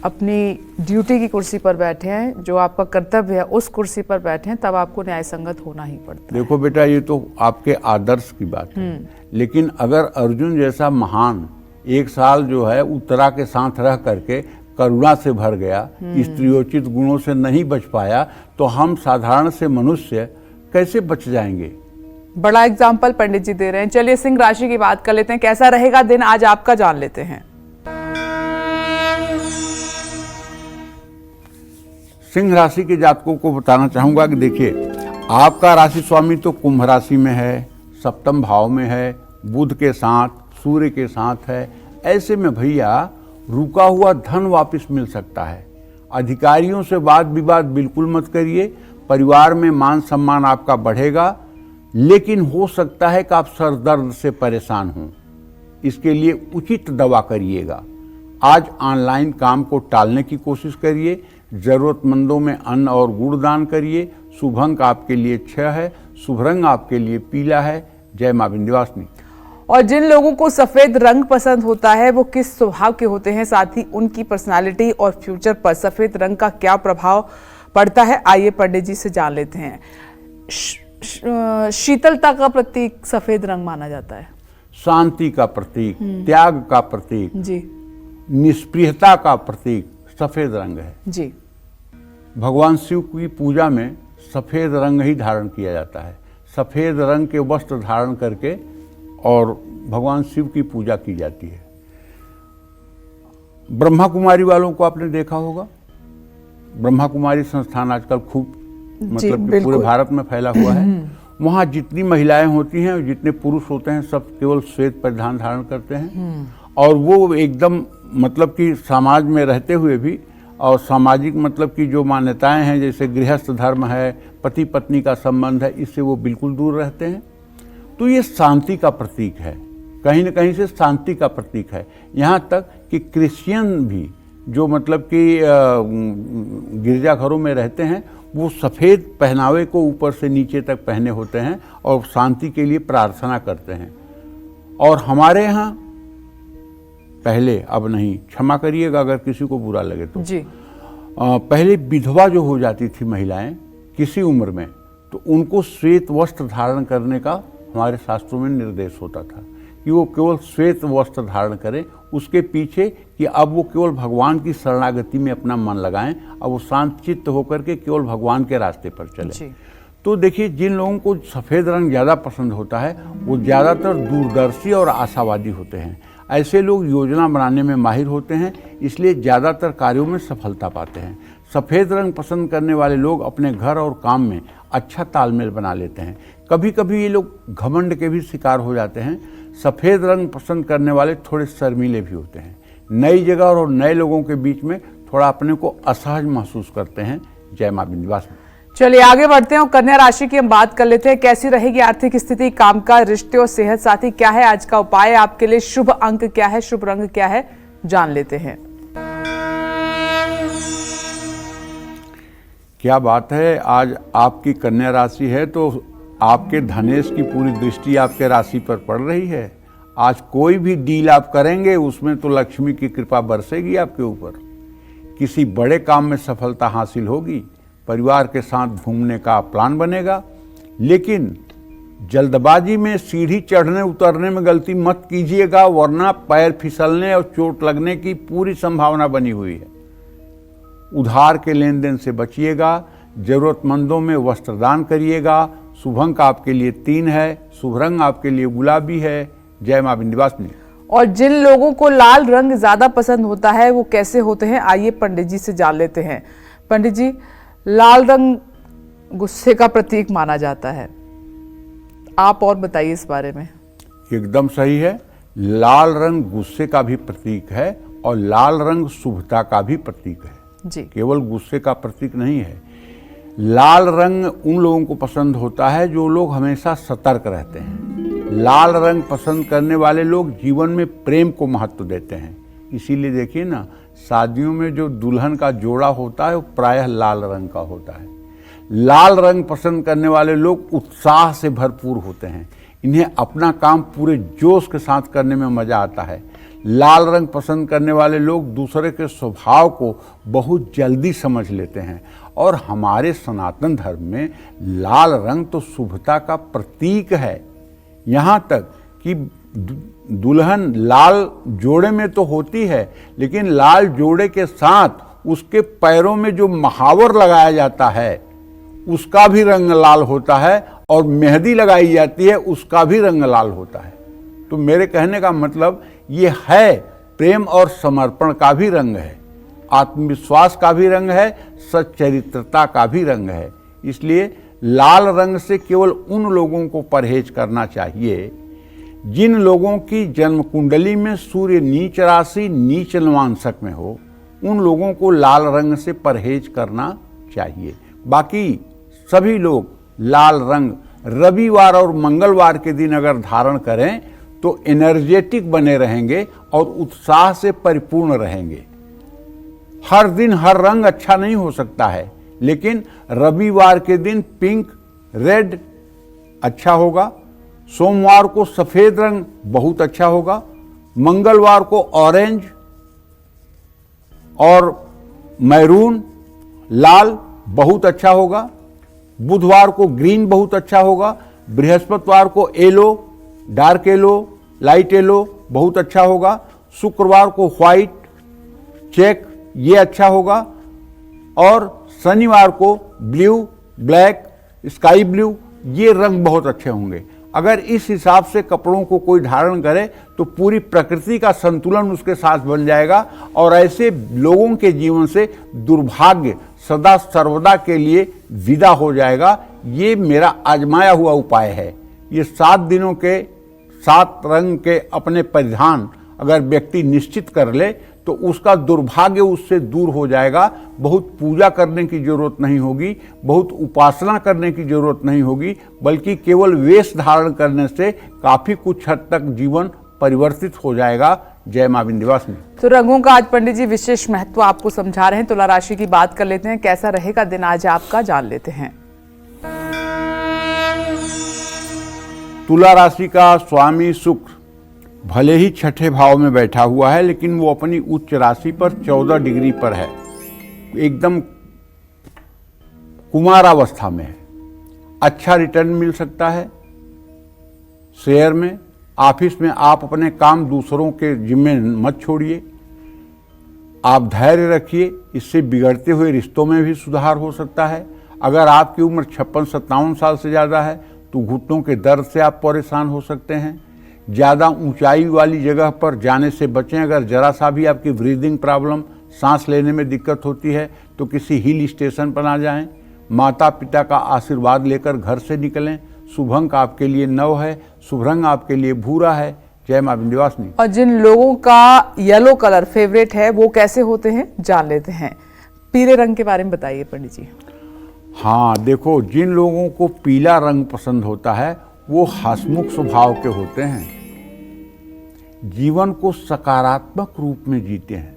अपनी ड्यूटी की कुर्सी पर बैठे हैं, जो आपका कर्तव्य है उस कुर्सी पर बैठे हैं, तब आपको न्याय संगत होना ही पड़ता है। देखो बेटा, ये तो आपके आदर्श की बात है, लेकिन अगर अर्जुन जैसा महान 1 साल जो है उत्तरा के साथ रह करके करुणा से भर गया, स्त्रियोचित गुणों से नहीं बच पाया, तो हम साधारण से मनुष्य कैसे बच जाएंगे? बड़ा एग्जाम्पल पंडित जी दे रहे हैं। चलिए सिंह राशि की बात कर लेते हैं, कैसा रहेगा दिन आज आपका जान लेते हैं। सिंह राशि के जातकों को बताना चाहूंगा कि देखिए, आपका राशि स्वामी तो कुंभ राशि में है, सप्तम भाव में है, बुध के साथ, सूर्य के साथ है। ऐसे में भैया रुका हुआ धन वापस मिल सकता है। अधिकारियों से वाद विवाद बिल्कुल मत करिए। परिवार में मान सम्मान आपका बढ़ेगा, लेकिन हो सकता है कि आप सर दर्द से परेशान हों। इसके लिए उचित दवा करिएगा। आज ऑनलाइन काम को टालने की कोशिश करिए। जरूरतमंदों में अन्न और गुड़ दान करिए। शुभ अंक आपके लिए 6 है, शुभ रंग आपके लिए पीला है। जय मां विंध्यवासिनी। और जिन लोगों को सफेद रंग पसंद होता है वो किस स्वभाव के होते हैं, साथ ही उनकी पर्सनालिटी और फ्यूचर पर सफेद रंग का क्या प्रभाव पड़ता है, आइए पंडित जी से जान लेते हैं। शीतलता का प्रतीक सफेद रंग माना जाता है, शांति का प्रतीक, त्याग का प्रतीक जी, निष्प्रियता का प्रतीक सफेद रंग है जी। भगवान शिव की पूजा में सफेद रंग ही धारण किया जाता है। सफेद रंग के वस्त्र धारण करके और भगवान शिव की पूजा की जाती है। ब्रह्मा कुमारी वालों को आपने देखा होगा। ब्रह्मा कुमारी संस्थान आजकल खूब मतलब कि पूरे भारत में फैला हुआ है। वहाँ जितनी महिलाएं होती हैं और जितने पुरुष होते हैं, सब केवल श्वेत परिधान धारण करते हैं। और वो एकदम मतलब कि समाज में रहते हुए भी, और सामाजिक मतलब कि जो मान्यताएं हैं, जैसे गृहस्थ धर्म है, पति पत्नी का संबंध है, इससे वो बिल्कुल दूर रहते हैं। तो ये शांति का प्रतीक है, कहीं न कहीं से शांति का प्रतीक है। यहाँ तक कि क्रिश्चियन भी जो मतलब कि गिरजाघरों में रहते हैं, वो सफ़ेद पहनावे को ऊपर से नीचे तक पहने होते हैं और शांति के लिए प्रार्थना करते हैं। और हमारे यहाँ पहले, अब नहीं, क्षमा करिएगा अगर किसी को बुरा लगे तो जी, पहले विधवा जो हो जाती थी महिलाएं किसी उम्र में, तो उनको श्वेत वस्त्र धारण करने का हमारे शास्त्रों में निर्देश होता था कि वो केवल श्वेत वस्त्र धारण करें। उसके पीछे कि अब वो केवल भगवान की शरणागति में अपना मन लगाएं, अब वो शांत चित्त होकर के केवल भगवान के रास्ते पर चलें। तो देखिए, जिन लोगों को सफ़ेद रंग ज़्यादा पसंद होता है वो ज़्यादातर दूरदर्शी और आशावादी होते हैं। ऐसे लोग योजना बनाने में माहिर होते हैं, इसलिए ज़्यादातर कार्यों में सफलता पाते हैं। सफ़ेद रंग पसंद करने वाले लोग अपने घर और काम में अच्छा तालमेल बना लेते हैं। कभी कभी ये लोग घमंड के भी शिकार हो जाते हैं। सफ़ेद रंग पसंद करने वाले थोड़े शर्मीले भी होते हैं। नई जगह और नए लोगों के बीच में थोड़ा अपने को असहज महसूस करते हैं। जय मां विंध्यवासिनी। चलिए आगे बढ़ते हैं और कन्या राशि की हम बात कर लेते हैं। कैसी रहेगी आर्थिक स्थिति, कामकाज, रिश्ते और सेहत, साथ ही क्या है आज का उपाय आपके लिए, शुभ अंक क्या है, शुभ रंग क्या है, जान लेते हैं। क्या बात है, आज आपकी कन्या राशि है तो आपके धनेश की पूरी दृष्टि आपके राशि पर पड़ रही है। आज कोई भी डील आप करेंगे उसमें तो लक्ष्मी की कृपा बरसेगी आपके ऊपर। किसी बड़े काम में सफलता हासिल होगी। परिवार के साथ घूमने का प्लान बनेगा, लेकिन जल्दबाजी में सीढ़ी चढ़ने उतरने में गलती मत कीजिएगा, वरना पैर फिसलने और चोट लगने की पूरी संभावना बनी हुई है। उधार के लेन देन से बचिएगा। जरूरतमंदों में वस्त्रदान करिएगा। शुभ अंक आपके लिए 3 है, शुभ रंग आपके लिए गुलाबी है। जय मां विंध्यवासिनी। और जिन लोगों को लाल रंग ज्यादा पसंद होता है वो कैसे होते हैं, आइए पंडित जी से जान लेते हैं। पंडित जी, लाल रंग गुस्से का प्रतीक माना जाता है, आप और बताइए इस बारे में। एकदम सही है। लाल रंग गुस्से का भी प्रतीक है और लाल रंग शुभता का भी प्रतीक है जी। केवल गुस्से का प्रतीक नहीं है। लाल रंग उन लोगों को पसंद होता है जो लोग हमेशा सतर्क रहते हैं। लाल रंग पसंद करने वाले लोग जीवन में प्रेम को महत्व देते हैं। इसीलिए देखिए ना, शादियों में जो दुल्हन का जोड़ा होता है वो प्रायः लाल रंग का होता है। लाल रंग पसंद करने वाले लोग उत्साह से भरपूर होते हैं। इन्हें अपना काम पूरे जोश के साथ करने में मजा आता है। लाल रंग पसंद करने वाले लोग दूसरे के स्वभाव को बहुत जल्दी समझ लेते हैं। और हमारे सनातन धर्म में लाल रंग तो शुभता का प्रतीक है। यहाँ तक कि दुल्हन लाल जोड़े में तो होती है, लेकिन लाल जोड़े के साथ उसके पैरों में जो महावर लगाया जाता है उसका भी रंग लाल होता है, और मेहंदी लगाई जाती है उसका भी रंग लाल होता है। तो मेरे कहने का मतलब ये है, प्रेम और समर्पण का भी रंग है, आत्मविश्वास का भी रंग है, सच्चरित्रता का भी रंग है। इसलिए लाल रंग से केवल उन लोगों को परहेज करना चाहिए जिन लोगों की जन्म कुंडली में सूर्य नीच राशि नीच नवांशक में हो। उन लोगों को लाल रंग से परहेज करना चाहिए। बाकी सभी लोग लाल रंग रविवार और मंगलवार के दिन अगर धारण करें तो एनर्जेटिक बने रहेंगे और उत्साह से परिपूर्ण रहेंगे। हर दिन हर रंग अच्छा नहीं हो सकता है, लेकिन रविवार के दिन पिंक रेड अच्छा होगा, सोमवार को सफेद रंग बहुत अच्छा होगा, मंगलवार को ऑरेंज और मैरून लाल बहुत अच्छा होगा, बुधवार को ग्रीन बहुत अच्छा होगा, बृहस्पतिवार को yellow dark yellow light yellow बहुत अच्छा होगा, शुक्रवार को व्हाइट चेक ये अच्छा होगा, और शनिवार को ब्लू ब्लैक स्काई ब्लू ये रंग बहुत अच्छे होंगे। अगर इस हिसाब से कपड़ों को कोई धारण करे तो पूरी प्रकृति का संतुलन उसके साथ बन जाएगा, और ऐसे लोगों के जीवन से दुर्भाग्य सदा सर्वदा के लिए विदा हो जाएगा। ये मेरा आजमाया हुआ उपाय है। ये 7 दिनों के 7 रंग के अपने परिधान अगर व्यक्ति निश्चित कर ले तो उसका दुर्भाग्य उससे दूर हो जाएगा। बहुत पूजा करने की जरूरत नहीं होगी, बहुत उपासना करने की जरूरत नहीं होगी, बल्कि केवल वेश धारण करने से काफी कुछ हद तक जीवन परिवर्तित हो जाएगा। जय मां विंध्यवासिनी। तो रंगों का आज पंडित जी विशेष महत्व आपको समझा रहे हैं। तुला राशि की बात कर लेते हैं, कैसा रहेगा दिन आज आपका जान लेते हैं। तुला राशि का स्वामी शुक्र भले ही छठे भाव में बैठा हुआ है, लेकिन वो अपनी उच्च राशि पर 14 डिग्री पर है, एकदम कुमारावस्था में है। अच्छा रिटर्न मिल सकता है शेयर में। ऑफिस में आप अपने काम दूसरों के जिम्मे मत छोड़िए, आप धैर्य रखिए, इससे बिगड़ते हुए रिश्तों में भी सुधार हो सकता है। अगर आपकी उम्र 56-57 साल से ज़्यादा है तो घुटनों के दर्द से आप परेशान हो सकते हैं। ज़्यादा ऊंचाई वाली जगह पर जाने से बचें। अगर जरा सा भी आपकी ब्रीदिंग प्रॉब्लम, सांस लेने में दिक्कत होती है तो किसी हिल स्टेशन पर ना जाएं। माता पिता का आशीर्वाद लेकर घर से निकलें। शुभ अंक आपके लिए 9 है, शुभ रंग आपके लिए भूरा है। जय मां विंध्यवासिनी। और जिन लोगों का येलो कलर फेवरेट है वो कैसे होते हैं जान लेते हैं। पीले रंग के बारे में बताइए पंडित जी। हाँ देखो, जिन लोगों को पीला रंग पसंद होता है वो हंसमुख स्वभाव के होते हैं, जीवन को सकारात्मक रूप में जीते हैं।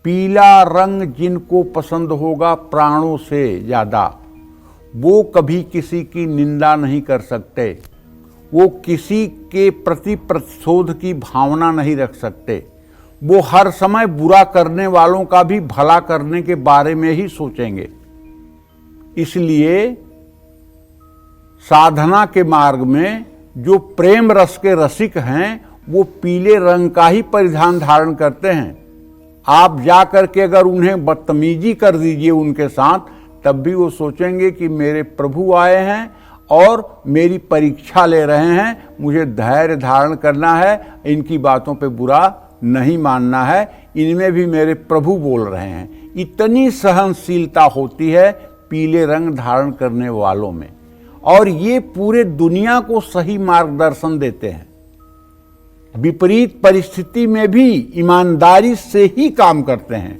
पीला रंग जिनको पसंद होगा प्राणों से ज्यादा, वो कभी किसी की निंदा नहीं कर सकते, वो किसी के प्रति प्रतिशोध की भावना नहीं रख सकते, वो हर समय बुरा करने वालों का भी भला करने के बारे में ही सोचेंगे। इसलिए साधना के मार्ग में जो प्रेम रस के रसिक हैं वो पीले रंग का ही परिधान धारण करते हैं। आप जाकर के अगर उन्हें बदतमीजी कर दीजिए उनके साथ, तब भी वो सोचेंगे कि मेरे प्रभु आए हैं और मेरी परीक्षा ले रहे हैं, मुझे धैर्य धारण करना है, इनकी बातों पे बुरा नहीं मानना है, इनमें भी मेरे प्रभु बोल रहे हैं। इतनी सहनशीलता होती है पीले रंग धारण करने वालों में, और ये पूरे दुनिया को सही मार्गदर्शन देते हैं। विपरीत परिस्थिति में भी ईमानदारी से ही काम करते हैं।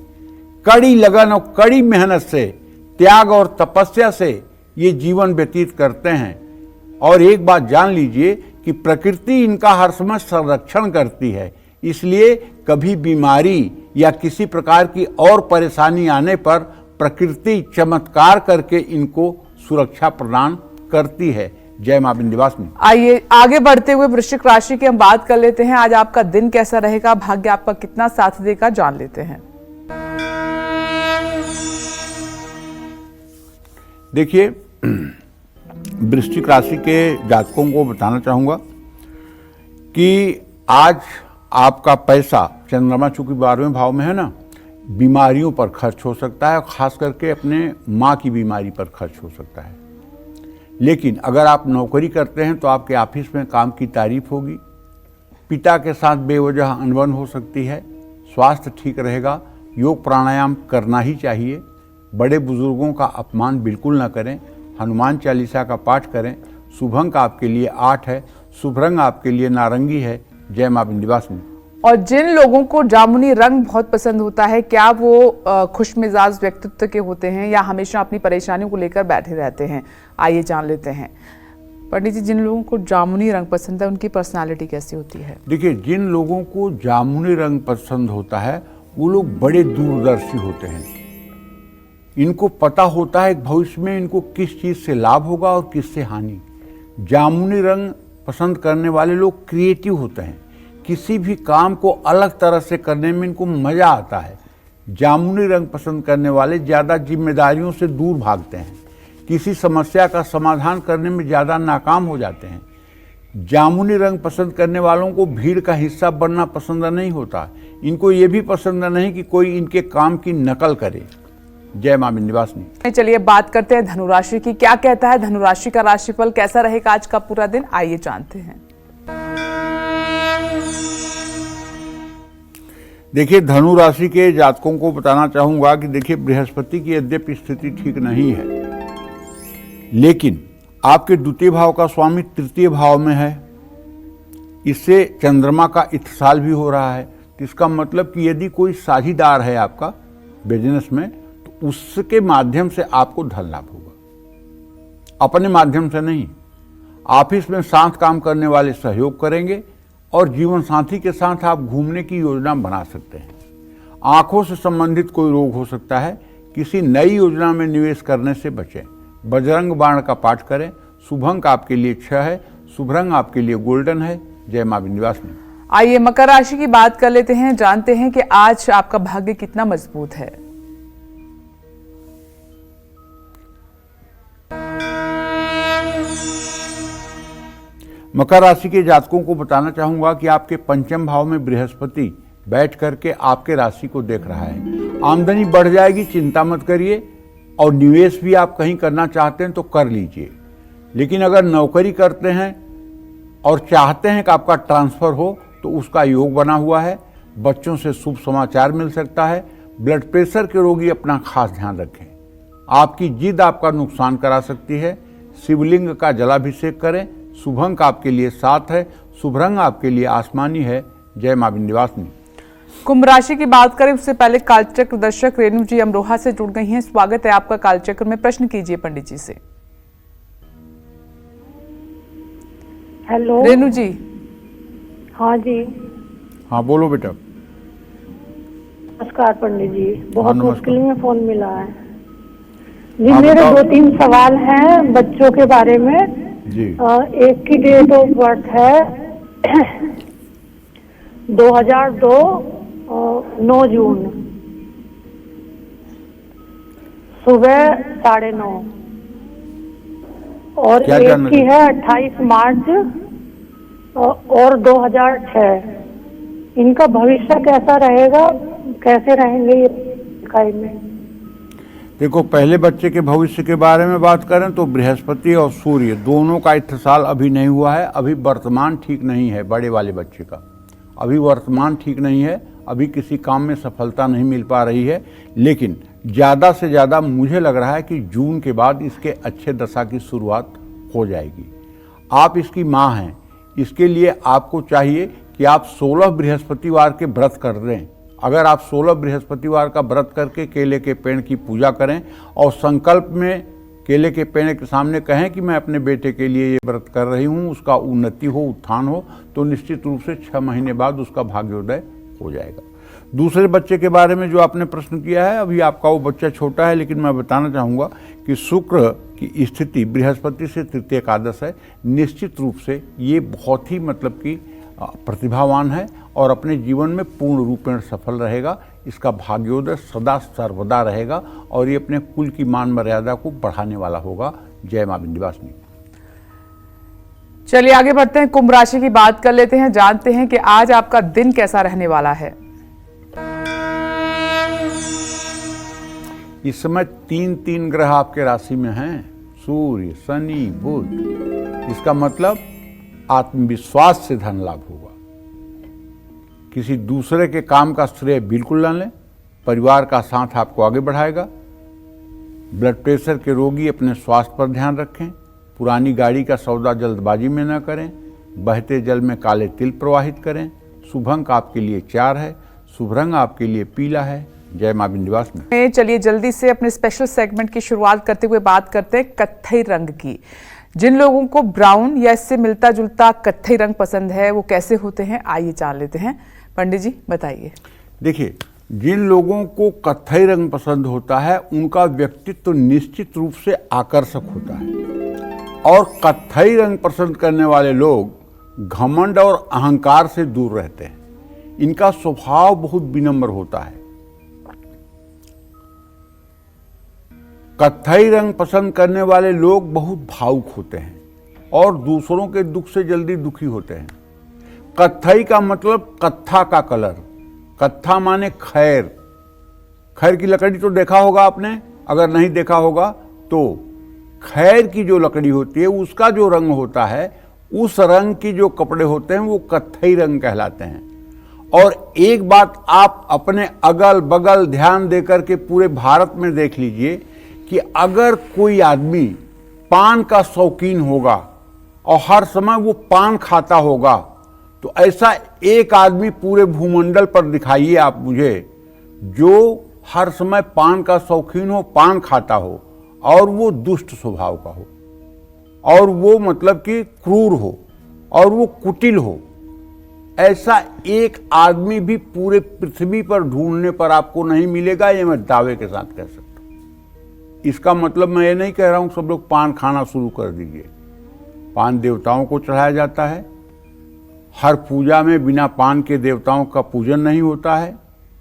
कड़ी लगन और कड़ी मेहनत से, त्याग और तपस्या से ये जीवन व्यतीत करते हैं। और एक बात जान लीजिए कि प्रकृति इनका हर समय संरक्षण करती है, इसलिए कभी बीमारी या किसी प्रकार की और परेशानी आने पर प्रकृति चमत्कार करके इनको सुरक्षा प्रदान करती है। जय मां विंध्यवासिनी। आइए आगे बढ़ते हुए वृश्चिक राशि की हम बात कर लेते हैं। आज आपका दिन कैसा रहेगा, भाग्य आपका कितना साथ देगा, जान लेते हैं। देखिए, वृश्चिक राशि के जातकों को बताना चाहूंगा कि आज आपका पैसा, चंद्रमा चूंकि 12वें भाव में है ना, बीमारियों पर खर्च हो सकता है, खास करके अपने माँ की बीमारी पर खर्च हो सकता है। लेकिन अगर आप नौकरी करते हैं तो आपके ऑफिस में काम की तारीफ होगी, पिता के साथ बेवजह अनबन हो सकती है, स्वास्थ्य ठीक रहेगा, योग प्राणायाम करना ही चाहिए, बड़े बुजुर्गों का अपमान बिल्कुल न करें, हनुमान चालीसा का पाठ करें। शुभ अंक आपके लिए 8 है, शुभ रंग आपके लिए नारंगी है। जय मां विंध्यवासिनी। और जिन लोगों को जामुनी रंग बहुत पसंद होता है, क्या वो खुश मिजाज व्यक्तित्व के होते हैं या हमेशा अपनी परेशानियों को लेकर बैठे रहते हैं? आइए जान लेते हैं। पंडित जी, जिन लोगों को जामुनी रंग पसंद है उनकी पर्सनालिटी कैसी होती है? देखिए, जिन लोगों को जामुनी रंग पसंद होता है वो लोग बड़े दूरदर्शी होते हैं। इनको पता होता है भविष्य में इनको किस चीज से लाभ होगा और किससे हानि। जामुनी रंग पसंद करने वाले लोग क्रिएटिव होते हैं, किसी भी काम को अलग तरह से करने में इनको मजा आता है। जामुनी रंग पसंद करने वाले ज्यादा जिम्मेदारियों से दूर भागते हैं, किसी समस्या का समाधान करने में ज्यादा नाकाम हो जाते हैं। जामुनी रंग पसंद करने वालों को भीड़ का हिस्सा बनना पसंद नहीं होता, इनको ये भी पसंद नहीं कि कोई इनके काम की नकल करे। जय मां विंध्यवासिनी। चलिए बात करते हैं धनुराशि की। क्या कहता है धनुराशि का राशिफल, कैसा रहेगा आज का पूरा दिन, आइए जानते हैं। देखिए, धनु राशि के जातकों को बताना चाहूंगा कि देखिए, बृहस्पति की यद्यपि स्थिति ठीक नहीं है, लेकिन आपके द्वितीय भाव का स्वामी तृतीय भाव में है। इससे चंद्रमा का इत्साल भी हो रहा है। तो इसका मतलब कि यदि कोई साझीदार है आपका बिजनेस में, तो उसके माध्यम से आपको धन लाभ होगा, अपने माध्यम से नहीं। ऑफिस में साथ काम करने वाले सहयोग करेंगे और जीवन साथी के साथ आप घूमने की योजना बना सकते हैं। आंखों से संबंधित कोई रोग हो सकता है, किसी नई योजना में निवेश करने से बचें। बजरंग बाण का पाठ करें। शुभ अंक आपके लिए 6 है, शुभ रंग आपके लिए गोल्डन है। जय मां विंध्यवासिनी। आइए मकर राशि की बात कर लेते हैं, जानते हैं कि आज आपका भाग्य कितना मजबूत है। मकर राशि के जातकों को बताना चाहूंगा कि आपके पंचम भाव में बृहस्पति बैठ करके आपके राशि को देख रहा है। आमदनी बढ़ जाएगी, चिंता मत करिए। और निवेश भी आप कहीं करना चाहते हैं तो कर लीजिए। लेकिन अगर नौकरी करते हैं और चाहते हैं कि आपका ट्रांसफर हो तो उसका योग बना हुआ है। बच्चों से शुभ समाचार मिल सकता है। ब्लड प्रेशर के रोगी अपना खास ध्यान रखें। आपकी जिद आपका नुकसान करा सकती है। शिवलिंग का जलाभिषेक करें। शुभ अंक आपके लिए 7 है, शुभ रंग आपके लिए आसमानी है। जय मां विंध्यवासिनी। कुंभ राशि की बात करें उससे पहले कालचक्र दर्शक रेणु जी अमरोहा से जुड़ गई हैं। स्वागत है आपका कालचक्र में, प्रश्न कीजिए पंडित जी से। हेलो रेणु जी। हाँ जी, हाँ बोलो बेटा। नमस्कार पंडित जी, बहुत नमस्कार। मुश्किल में फोन मिला है जी। आप मेरे बताओ। 2-3 सवाल हैं बच्चों के बारे में जी। एक की डेट ऑफ बर्थ है 2002 9 जून, सुबह 9:30। और क्या एक जानना की है 28 मार्च और 2006। इनका भविष्य कैसा रहेगा, कैसे रहेंगे ये इकाई में? देखो, पहले बच्चे के भविष्य के बारे में बात करें तो बृहस्पति और सूर्य दोनों का इत्साल अभी नहीं हुआ है। अभी वर्तमान ठीक नहीं है बड़े वाले बच्चे का, अभी वर्तमान ठीक नहीं है। अभी किसी काम में सफलता नहीं मिल पा रही है। लेकिन ज़्यादा से ज़्यादा मुझे लग रहा है कि जून के बाद इसके अच्छे दशा की शुरुआत हो जाएगी। आप इसकी माँ हैं, इसके लिए आपको चाहिए कि आप 16 बृहस्पतिवार के व्रत कर लें। अगर आप 16 बृहस्पतिवार का व्रत करके केले के पेड़ की पूजा करें और संकल्प में केले के पेड़ के सामने कहें कि मैं अपने बेटे के लिए ये व्रत कर रही हूँ, उसका उन्नति हो, उत्थान हो, तो निश्चित रूप से 6 महीने बाद उसका भाग्योदय हो जाएगा। दूसरे बच्चे के बारे में जो आपने प्रश्न किया है, अभी आपका वो बच्चा छोटा है, लेकिन मैं बताना चाहूँगा कि शुक्र की स्थिति बृहस्पति से तृतीय एकादश है। निश्चित रूप से ये बहुत ही मतलब कि प्रतिभावान है और अपने जीवन में पूर्ण रूपेण सफल रहेगा। इसका भाग्योदय सदा सर्वदा रहेगा और ये अपने कुल की मान मर्यादा को बढ़ाने वाला होगा। जय मां विंध्यवासिनी। चलिए आगे बढ़ते हैं, कुंभ राशि की बात कर लेते हैं, जानते हैं कि आज आपका दिन कैसा रहने वाला है। इस समय 3 ग्रह आपके राशि में हैं, सूर्य, शनि, बुध। इसका मतलब आत्मविश्वास से धन लाभ होगा। किसी दूसरे के काम का श्रेय बिल्कुल न लें। परिवार का साथ आपको आगे बढ़ाएगा। ब्लड प्रेशर के रोगी अपने स्वास्थ्य पर ध्यान रखें। पुरानी गाड़ी का सौदा जल्दबाजी में न करें। बहते जल में काले तिल प्रवाहित करें। शुभ अंक आपके लिए 4 है। शुभ रंग आपके लिए पीला है। जय मां विंध्यवासिनी। चलिए जल्दी से अपने स्पेशल सेगमेंट की शुरुआत करते हुए बात करते हैं कत्थई रंग की। जिन लोगों को ब्राउन या इससे मिलता जुलता कत्थई रंग पसंद है वो कैसे होते हैं, आइए जान लेते हैं। पंडित जी बताइए। देखिए, जिन लोगों को कत्थई रंग पसंद होता है उनका व्यक्तित्व तो निश्चित रूप से आकर्षक होता है और कत्थई रंग पसंद करने वाले लोग घमंड और अहंकार से दूर रहते हैं। इनका स्वभाव बहुत विनम्र होता है। कत्थई रंग पसंद करने वाले लोग बहुत भावुक होते हैं और दूसरों के दुख से जल्दी दुखी होते हैं। कत्थई का मतलब कत्था का कलर। कत्था माने खैर। खैर की लकड़ी तो देखा होगा आपने, अगर नहीं देखा होगा तो खैर की जो लकड़ी होती है उसका जो रंग होता है, उस रंग की जो कपड़े होते हैं वो कत्थई रंग कहलाते हैं। और एक बात आप अपने अगल बगल ध्यान देकर के पूरे भारत में देख लीजिए कि अगर कोई आदमी पान का शौकीन होगा और हर समय वो पान खाता होगा, तो ऐसा एक आदमी पूरे भूमंडल पर दिखाइए आप मुझे जो हर समय पान का शौकीन हो, पान खाता हो और वो दुष्ट स्वभाव का हो और वो मतलब कि क्रूर हो और वो कुटिल हो। ऐसा एक आदमी भी पूरे पृथ्वी पर ढूंढने पर आपको नहीं मिलेगा, ये मैं दावे के साथ कह सकता हूं। इसका मतलब मैं ये नहीं कह रहा हूं सब लोग पान खाना शुरू कर दीजिए। पान देवताओं को चढ़ाया जाता है। हर पूजा में बिना पान के देवताओं का पूजन नहीं होता है।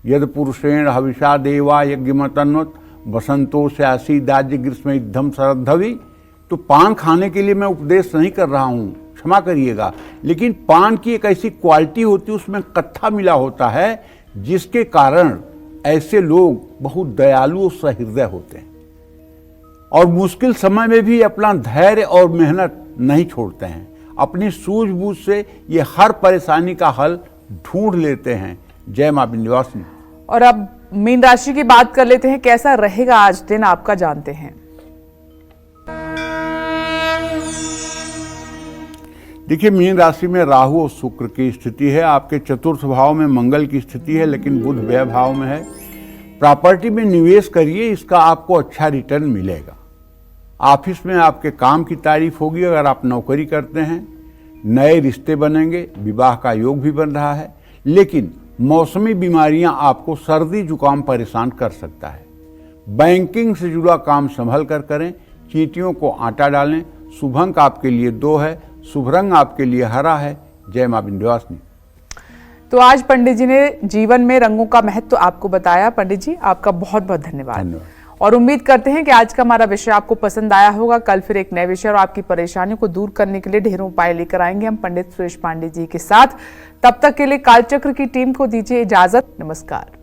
यद पुरुषेण हविषा देवा यज्ञमतन्वत बसंतो से आसी दाज्य ग्रीष्म युद्धम शरद्धवि। तो पान खाने के लिए मैं उपदेश नहीं कर रहा हूँ, क्षमा करिएगा, लेकिन पान की एक ऐसी क्वालिटी होती है, उसमें कत्था मिला होता है, जिसके कारण ऐसे लोग बहुत दयालु और सहृदय होते हैं और मुश्किल समय में भी अपना धैर्य और मेहनत नहीं छोड़ते हैं। अपनी सूझबूझ से ये हर परेशानी का हल ढूंढ लेते हैं। जय मां विंध्यवासिनी। और अब मीन राशि की बात कर लेते हैं, कैसा रहेगा आज दिन आपका, जानते हैं। देखिए, मीन राशि में राहु और शुक्र की स्थिति है। आपके चतुर्थ भाव में मंगल की स्थिति है, लेकिन बुध व्यय भाव में है। प्रॉपर्टी में निवेश करिए, इसका आपको अच्छा रिटर्न मिलेगा। ऑफिस में आपके काम की तारीफ होगी। अगर आप नौकरी करते हैं, नए रिश्ते बनेंगे, विवाह का योग भी बन रहा है। लेकिन मौसमी बीमारियां आपको सर्दी जुकाम परेशान कर सकता है। बैंकिंग से जुड़ा काम संभल कर करें। चींटियों को आटा डालें। शुभ अंक आपके लिए 2 है। शुभ रंग आपके लिए हरा है। जय मां विंध्यवासिनी। तो आज पंडित जी ने जीवन में रंगों का महत्व आपको बताया। पंडित जी आपका बहुत बहुत धन्यवाद। और उम्मीद करते हैं कि आज का हमारा विषय आपको पसंद आया होगा। कल फिर एक नए विषय और आपकी परेशानियों को दूर करने के लिए ढेरों उपाय लेकर आएंगे हम पंडित सुरेश पांडे जी के साथ। तब तक के लिए कालचक्र की टीम को दीजिए इजाजत। नमस्कार।